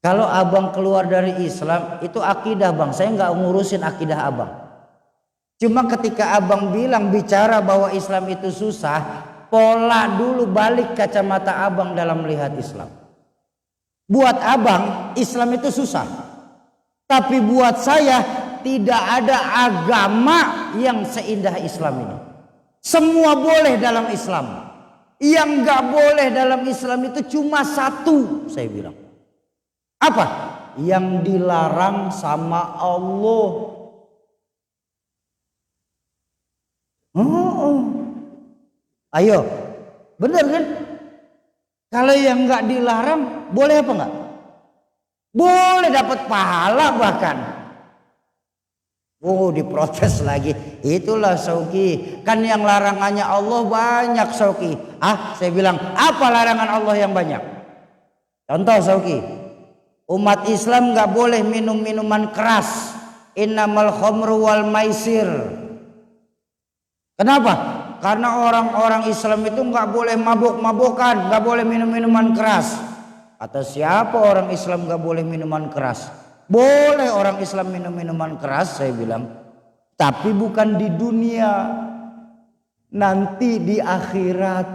kalau abang keluar dari Islam itu akidah bang. Saya nggak ngurusin akidah abang. Cuma ketika abang bilang bicara bahwa Islam itu susah, pola dulu balik kacamata abang dalam melihat Islam. Buat abang Islam itu susah, tapi buat saya tidak ada agama yang seindah Islam ini. Semua boleh dalam Islam. Yang nggak boleh dalam Islam itu cuma satu, saya bilang. Apa? Yang dilarang sama Allah. Ayo, benar kan? Kalau yang nggak dilarang, boleh apa nggak? Boleh dapat pahala bahkan. Diprotes lagi. Itulah Shoki. Kan yang larangannya Allah banyak Shoki. Saya bilang, apa larangan Allah yang banyak? Contoh Shoki. Umat Islam gak boleh minum minuman keras. Innamal khamru wal maisir. Kenapa? Karena orang-orang Islam itu gak boleh mabuk-mabukan, gak boleh minum minuman keras. Kata siapa orang Islam gak boleh minuman keras? Boleh orang Islam minum minuman keras, saya bilang. Tapi bukan di dunia. Nanti di akhirat.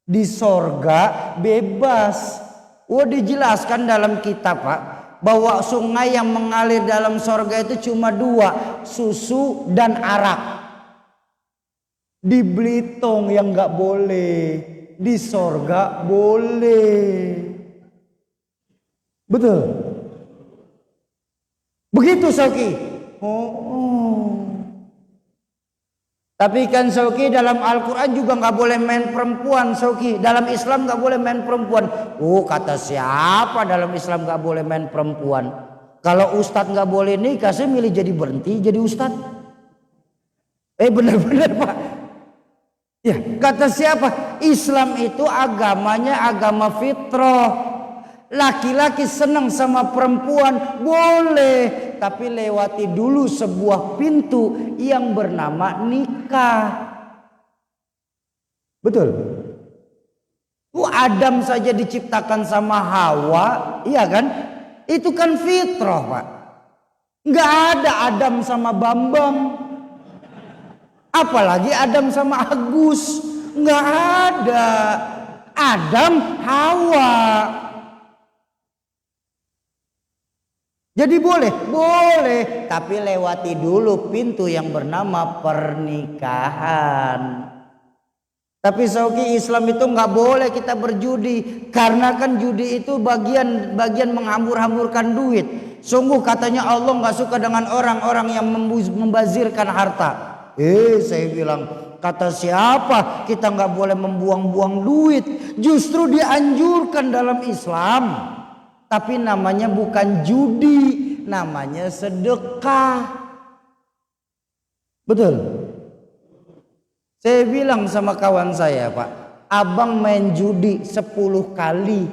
Di sorga bebas. Dijelaskan dalam kitab pak, bahwa sungai yang mengalir dalam sorga itu cuma dua. Susu dan arak. Di Belitung yang gak boleh. Di sorga boleh. Betul. Begitu Shoki. Tapi kan Shoki dalam Al-Quran juga gak boleh main perempuan Shoki. Dalam Islam gak boleh main perempuan. Kata siapa dalam Islam gak boleh main perempuan? Kalau ustadz gak boleh nikah, saya milih jadi berhenti jadi ustadz. Benar-benar pak. Ya, kata siapa? Islam itu agamanya agama fitrah. Laki-laki senang sama perempuan boleh, tapi lewati dulu sebuah pintu yang bernama nikah. Betul. Adam saja diciptakan sama Hawa, iya kan? Itu kan fitrah pak. Nggak ada Adam sama Bambang, apalagi Adam sama Agus. Nggak ada. Adam Hawa. Jadi boleh, tapi lewati dulu pintu yang bernama pernikahan. Tapi Shoki, Islam itu nggak boleh kita berjudi, karena kan judi itu bagian menghambur-hamburkan duit. Sungguh katanya Allah nggak suka dengan orang-orang yang membazirkan harta. Saya bilang, kata siapa kita nggak boleh membuang-buang duit? Justru dianjurkan dalam Islam. Tapi namanya bukan judi, namanya sedekah. Betul. Saya bilang sama kawan saya, Pak, abang main judi 10 kali,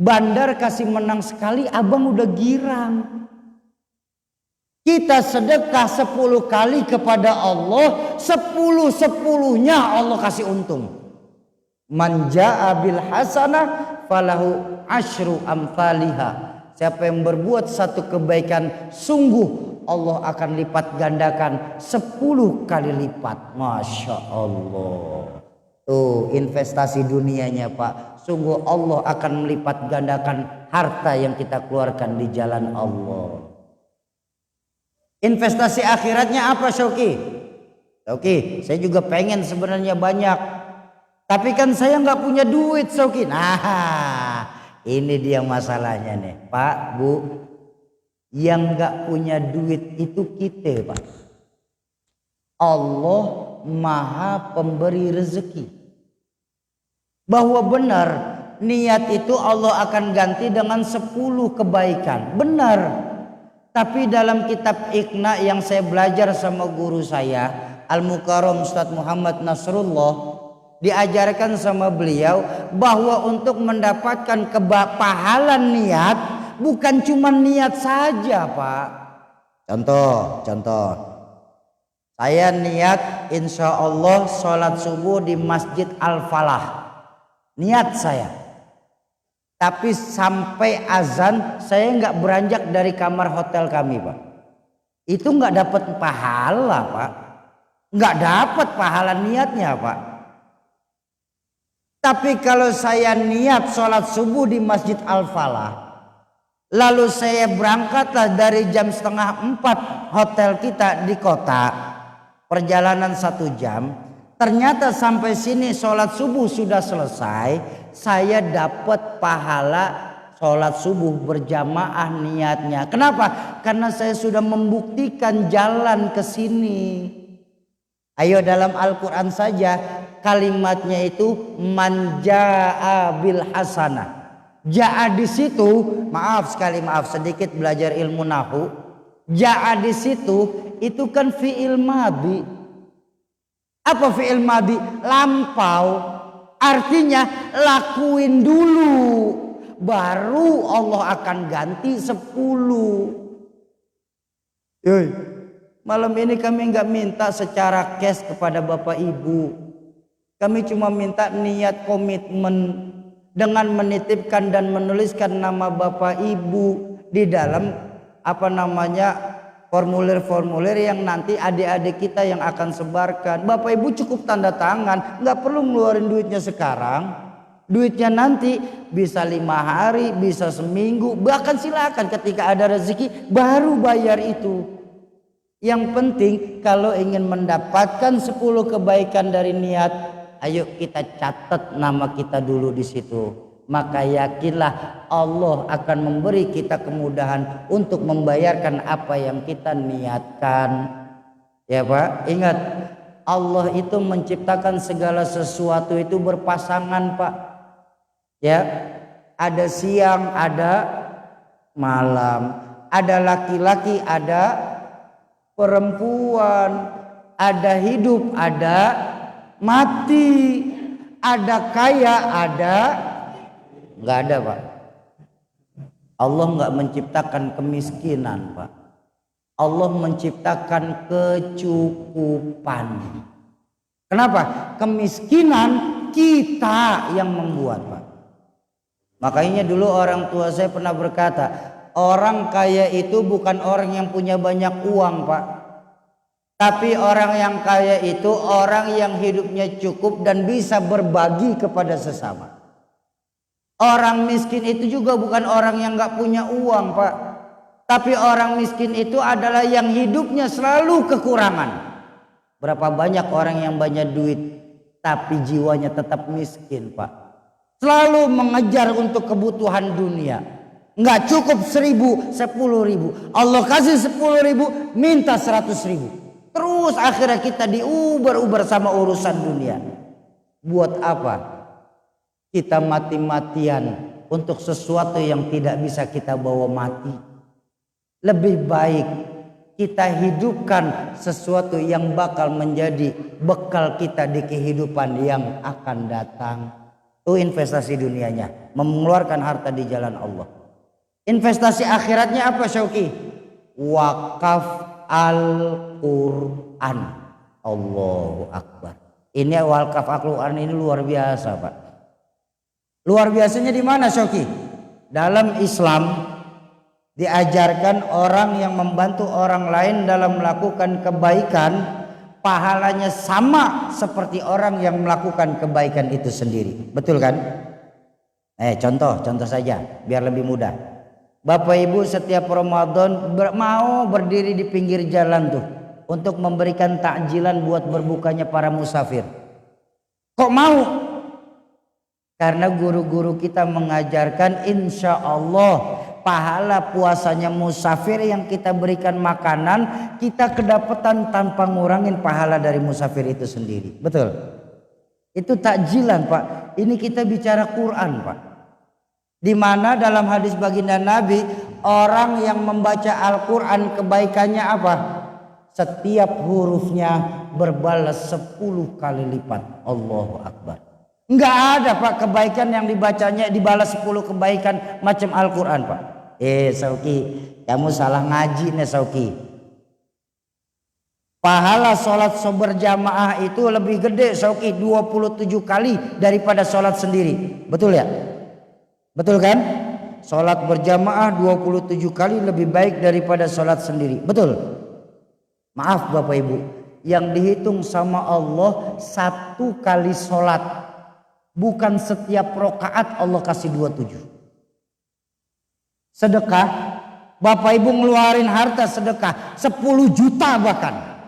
bandar kasih menang sekali, abang udah girang. Kita sedekah 10 kali kepada Allah, 10-10-nya Allah kasih untung. Man jaa bil hasanah falahu asyru amthaliha. Siapa yang berbuat satu kebaikan, sungguh Allah akan lipat gandakan 10 kali lipat. Masya Allah. Tuh investasi dunianya, Pak. Sungguh Allah akan melipat gandakan harta yang kita keluarkan di jalan Allah. Investasi akhiratnya apa, Syauki? Syauki, saya juga pengen sebenarnya banyak. Tapi kan saya nggak punya duit, Syauki. Nah, ini dia masalahnya nih, Pak, Bu. Yang nggak punya duit itu kita, Pak. Allah Maha Pemberi rezeki. Bahwa benar, niat itu Allah akan ganti dengan 10 kebaikan. Benar. Tapi dalam kitab Iqna yang saya belajar sama guru saya, Al-Mukarram Ustadz Muhammad Nasrullah, diajarkan sama beliau bahwa untuk mendapatkan pahala niat bukan cuma niat saja, Pak. Contoh. Saya niat insya Allah sholat subuh di Masjid Al-Falah. Niat saya. Tapi sampai azan saya nggak beranjak dari kamar hotel kami, Pak. Itu nggak dapat pahala, Pak. Nggak dapat pahala niatnya, Pak. Tapi kalau saya niat sholat subuh di Masjid Al-Falah, lalu saya berangkatlah dari jam 3:30 hotel kita di kota, perjalanan 1 jam. Ternyata sampai sini sholat subuh sudah selesai, saya dapat pahala sholat subuh berjamaah niatnya. Kenapa? Karena saya sudah membuktikan jalan ke sini. Ayo dalam Al-Quran saja kalimatnya itu man jaa bil hasanah. Jaa di situ, maaf sedikit belajar ilmu nahu. Jaa di situ itu kan fi'il madhi. Apa fi'il madhi? Lampau. Artinya lakuin dulu, baru Allah akan ganti 10. Yoi. Malam ini kami nggak minta secara cash kepada Bapak Ibu. Kami cuma minta niat komitmen dengan menitipkan dan menuliskan nama Bapak Ibu di dalam formulir-formulir yang nanti adik-adik kita yang akan sebarkan. Bapak Ibu cukup tanda tangan, nggak perlu ngeluarin duitnya sekarang. Duitnya nanti bisa 5 hari, bisa seminggu, bahkan silakan ketika ada rezeki baru bayar itu. Yang penting kalau ingin mendapatkan 10 kebaikan dari niat, ayo kita catat nama kita dulu di situ. Maka yakinlah Allah akan memberi kita kemudahan untuk membayarkan apa yang kita niatkan. Ya, Pak, ingat Allah itu menciptakan segala sesuatu itu berpasangan, Pak. Ya, ada siang, ada malam, ada laki-laki, ada perempuan, ada hidup, ada mati, ada kaya, ada nggak ada, Pak. Allah nggak menciptakan kemiskinan, Pak. Allah menciptakan kecukupan. Kenapa? Kemiskinan kita yang membuat, Pak. Makanya dulu orang tua saya pernah berkata, orang kaya itu bukan orang yang punya banyak uang, Pak. Tapi orang yang kaya itu orang yang hidupnya cukup dan bisa berbagi kepada sesama. Orang miskin itu juga bukan orang yang gak punya uang, Pak. Tapi orang miskin itu adalah yang hidupnya selalu kekurangan. Berapa banyak orang yang banyak duit tapi jiwanya tetap miskin, Pak. Selalu mengejar untuk kebutuhan dunia. Nggak cukup 1.000, 10.000. Allah kasih 10.000, minta 100.000. Terus akhirnya kita diuber-uber sama urusan dunia. Buat apa kita mati-matian untuk sesuatu yang tidak bisa kita bawa mati? Lebih baik kita hidupkan sesuatu yang bakal menjadi bekal kita di kehidupan yang akan datang. Itu investasi dunianya, mengeluarkan harta di jalan Allah. Investasi akhiratnya apa Syauki? Wakaf Al-Quran. Allahu Akbar. Ini wakaf Al-Quran ini luar biasa Pak. Luar biasanya di mana Syauki? Dalam Islam diajarkan orang yang membantu orang lain dalam melakukan kebaikan, pahalanya sama seperti orang yang melakukan kebaikan itu sendiri. Betul kan? Contoh saja biar lebih mudah. Bapak Ibu setiap Ramadan mau berdiri di pinggir jalan tuh untuk memberikan takjilan buat berbukanya para musafir. Kok mau? Karena guru-guru kita mengajarkan insya Allah pahala puasanya musafir yang kita berikan makanan kita kedapatan tanpa ngurangin pahala dari musafir itu sendiri. Betul? Itu takjilan Pak. Ini kita bicara Quran Pak. Di mana dalam hadis baginda Nabi orang yang membaca Al-Quran kebaikannya apa? Setiap hurufnya berbalas 10 kali lipat. Allahu Akbar. Enggak ada Pak kebaikan yang dibacanya dibalas 10 kebaikan macam Al-Quran Pak. Sauki, kamu salah ngaji nih Sauki. Pahala sholat berjamaah itu lebih gede Sauki 27 kali daripada sholat sendiri. Betul ya? Betul kan? Sholat berjamaah 27 kali lebih baik daripada sholat sendiri. Betul? Maaf Bapak Ibu, yang dihitung sama Allah 1 kali sholat, bukan setiap rokaat Allah kasih 27. Sedekah, Bapak Ibu ngeluarin harta sedekah 10 juta bahkan,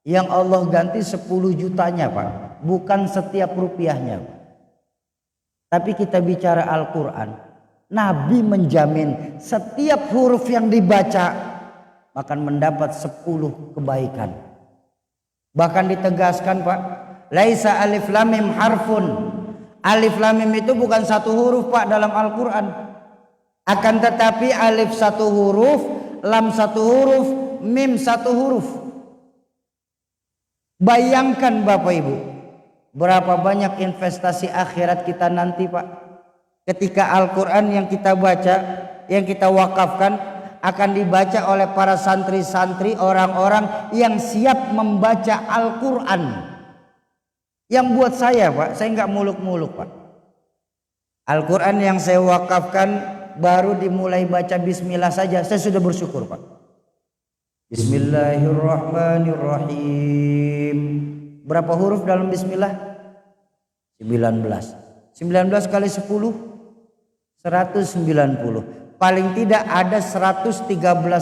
yang Allah ganti 10 jutanya Pak, bukan setiap rupiahnya. Tapi kita bicara Al-Quran, Nabi menjamin setiap huruf yang dibaca akan mendapat 10 kebaikan. Bahkan ditegaskan Pak, laisa alif lam mim harfun. Alif lam mim itu bukan 1 huruf Pak dalam Al-Quran. Akan tetapi alif 1 huruf, lam 1 huruf, mim 1 huruf. Bayangkan Bapak Ibu, berapa banyak investasi akhirat kita nanti Pak. Ketika Al-Quran yang kita baca, yang kita wakafkan akan dibaca oleh para santri-santri, orang-orang yang siap membaca Al-Quran. Yang buat saya Pak, saya nggak muluk-muluk Pak. Al-Quran yang saya wakafkan baru dimulai baca bismillah saja saya sudah bersyukur Pak. Bismillahirrahmanirrahim. Berapa huruf dalam bismillah? 19. 19 kali 10 190. Paling tidak ada 113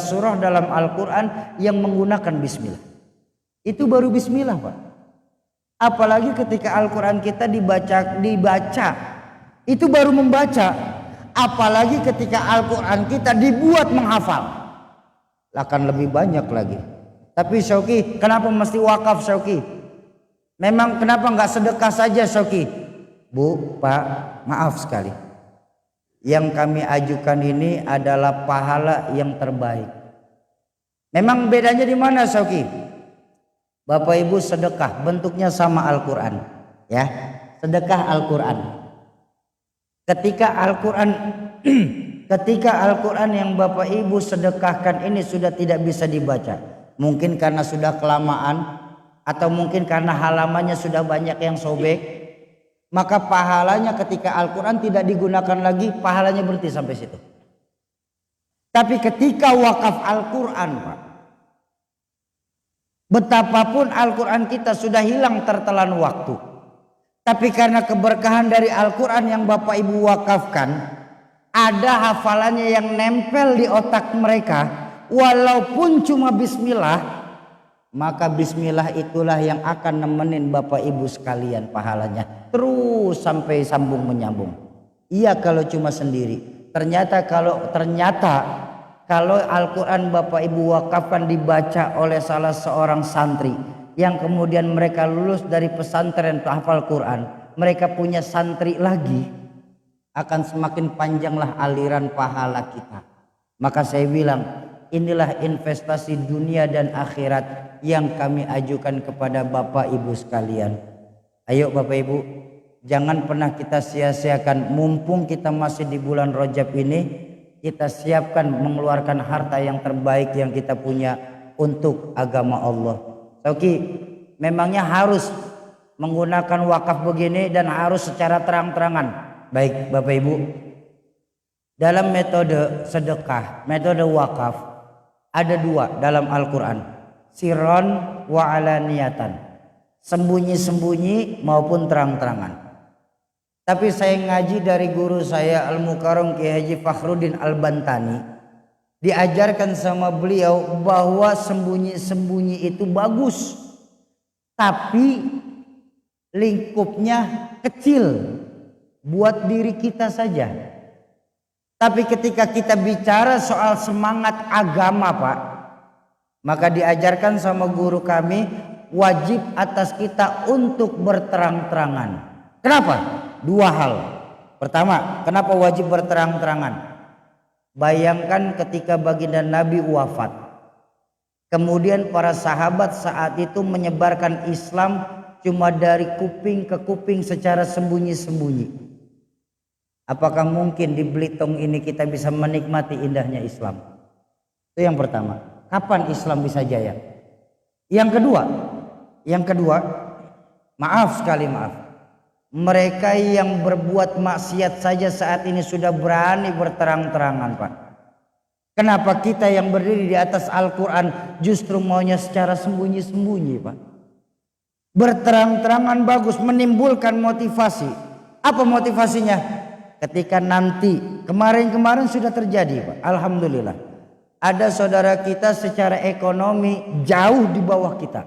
surah dalam Al-Quran yang menggunakan bismillah. Itu baru bismillah Pak. Apalagi ketika Al-Quran kita dibaca, itu baru membaca. Apalagi ketika Al-Quran kita dibuat menghafal, akan lebih banyak lagi. Tapi Syauki, kenapa mesti wakaf Syauki? Memang kenapa nggak sedekah saja Syauki? Bu, Pak, maaf sekali. Yang kami ajukan ini adalah pahala yang terbaik. Memang bedanya di mana Syauki? Bapak Ibu sedekah bentuknya sama Al-Quran, ya, sedekah Al-Quran. Ketika Al-Quran yang Bapak Ibu sedekahkan ini sudah tidak bisa dibaca, mungkin karena sudah kelamaan atau mungkin karena halamannya sudah banyak yang sobek, maka pahalanya ketika Al-Quran tidak digunakan lagi, pahalanya berhenti sampai situ. Tapi ketika wakaf Al-Quran Pak, betapapun Al-Quran kita sudah hilang tertelan waktu, tapi karena keberkahan dari Al-Quran yang Bapak Ibu wakafkan, ada hafalannya yang nempel di otak mereka, walaupun cuma bismillah, maka bismillah itulah yang akan nemenin Bapak Ibu sekalian pahalanya terus sampai sambung menyambung. Iya kalau cuma sendiri. Ternyata kalau Al-Quran Bapak Ibu wakafkan dibaca oleh salah seorang santri yang kemudian mereka lulus dari pesantren hafal Quran, mereka punya santri lagi, akan semakin panjanglah aliran pahala kita. Maka saya bilang, inilah investasi dunia dan akhirat yang kami ajukan kepada Bapak Ibu sekalian. Ayo Bapak Ibu, jangan pernah kita sia-siakan, mumpung kita masih di bulan Rajab ini, kita siapkan mengeluarkan harta yang terbaik yang kita punya untuk agama Allah. Oke, memangnya harus menggunakan wakaf begini dan harus secara terang-terangan. Baik Bapak Ibu, dalam metode sedekah, metode wakaf ada dua dalam Al-Quran, sirron wa alaniyatan, sembunyi-sembunyi maupun terang-terangan. Tapi saya ngaji dari guru saya Al-Mukarram Kiai Haji Fakhruddin Al-Bantani, diajarkan sama beliau bahwa sembunyi-sembunyi itu bagus, tapi lingkupnya kecil buat diri kita saja. Tapi ketika kita bicara soal semangat agama Pak, maka diajarkan sama guru kami, wajib atas kita untuk berterang-terangan. Kenapa? Dua hal. Pertama, kenapa wajib berterang-terangan? Bayangkan ketika baginda Nabi wafat, kemudian para sahabat saat itu menyebarkan Islam cuma dari kuping ke kuping secara sembunyi-sembunyi. Apakah mungkin di Belitung ini kita bisa menikmati indahnya Islam? Itu yang pertama. Kapan Islam bisa jaya? Yang kedua, maaf sekali maaf. Mereka yang berbuat maksiat saja saat ini sudah berani berterang-terangan Pak. Kenapa kita yang berdiri di atas Al-Quran justru maunya secara sembunyi-sembunyi Pak? Berterang-terangan bagus, menimbulkan motivasi. Apa motivasinya? Ketika nanti, kemarin-kemarin sudah terjadi Pak, alhamdulillah, ada saudara kita secara ekonomi jauh di bawah kita,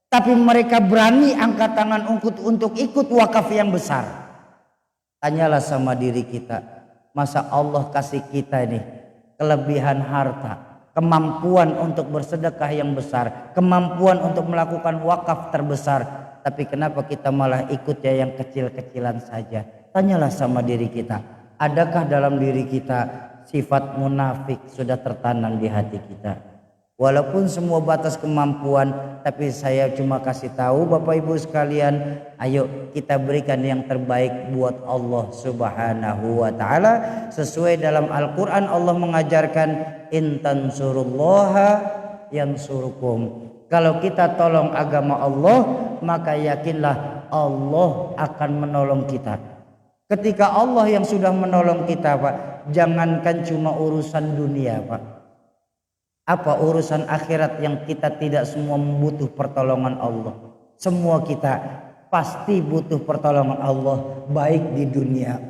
tapi mereka berani angkat tangan untuk ikut wakaf yang besar. Tanyalah sama diri kita, masa Allah kasih kita ini kelebihan harta, kemampuan untuk bersedekah yang besar, kemampuan untuk melakukan wakaf terbesar, tapi kenapa kita malah ikut ya yang kecil-kecilan saja? Tanyalah sama diri kita, adakah dalam diri kita sifat munafik sudah tertanam di hati kita? Walaupun semua batas kemampuan, tapi saya cuma kasih tahu Bapak Ibu sekalian, ayo kita berikan yang terbaik buat Allah Subhanahu wa taala. Sesuai dalam Al-Qur'an Allah mengajarkan, in tansurullaha yansurukum. Kalau kita tolong agama Allah, maka yakinlah Allah akan menolong kita. Ketika Allah yang sudah menolong kita Pak, jangankan cuma urusan dunia Pak, apa urusan akhirat yang kita tidak semua membutuh pertolongan Allah. Semua kita pasti butuh pertolongan Allah, baik di dunia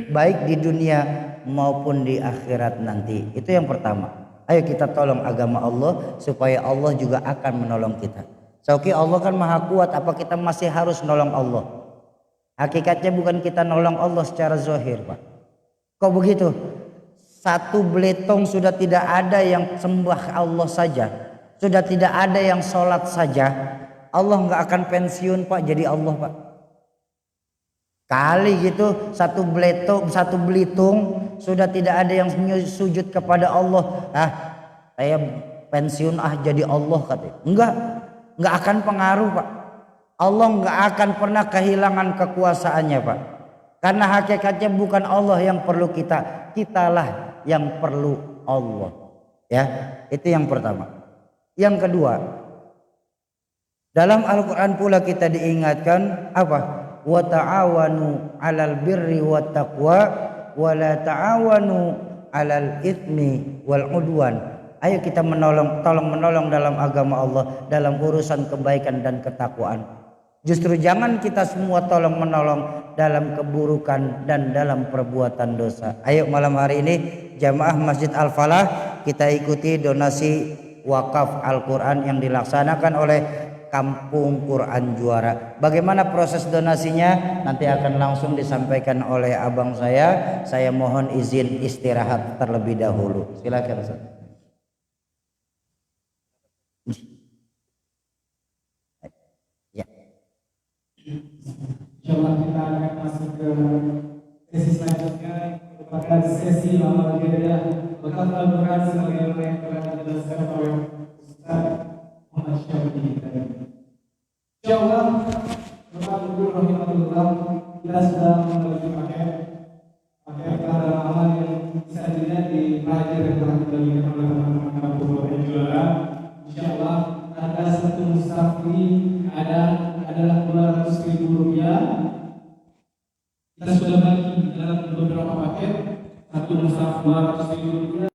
baik di dunia maupun di akhirat nanti. Itu yang pertama. Ayo kita tolong agama Allah supaya Allah juga akan menolong kita. Soalnya Allah kan maha kuat, apa kita masih harus nolong Allah? Hakikatnya bukan kita nolong Allah secara zahir Pak. Kok begitu? Satu Belitung sudah tidak ada yang sembah Allah saja, sudah tidak ada yang sholat saja, Allah nggak akan pensiun Pak jadi Allah Pak. Kali gitu satu Belitung sudah tidak ada yang sujud kepada Allah, saya pensiun jadi Allah katanya. Nggak akan pengaruh Pak. Allah nggak akan pernah kehilangan kekuasaannya Pak. Karena hakikatnya bukan Allah yang perlu kita, kitalah yang perlu Allah. Ya, itu yang pertama. Yang kedua, dalam Al-Quran pula kita diingatkan apa? Wa ta'awanu 'alal birri wat taqwa wa la ta'awanu 'alal itsmi wal 'udwan. Ayo kita tolong menolong dalam agama Allah, dalam urusan kebaikan dan ketakwaan. Justru jangan kita semua tolong menolong dalam keburukan dan dalam perbuatan dosa. Ayo malam hari ini jamaah Masjid Al-Falah kita ikuti donasi wakaf Al-Quran yang dilaksanakan oleh Kampung Quran Juara. Bagaimana proses donasinya? Nanti akan langsung disampaikan oleh abang saya. Saya mohon izin istirahat terlebih dahulu. Silakan Ustaz.
Insyaallah kita akan masuk ke sesi selanjutnya. pada sesi amal jariah bakal Al-Quran sebagaimana yang telah dijelaskan oleh Ustaz Muhammad Syafii tadi. Insyaallah, Bapak Ibu rahimahullah, kita sudah membagi paket pahala amal yang bisa dilihat di pelajar yang telah dibagikan oleh teman-teman kampung Bapak Juara. Insyaallah harga satu mushaf ini adalah 200.000 rupiah. Kita sudah bagi dalam beberapa paket, satu mushaf 200.000 rupiah.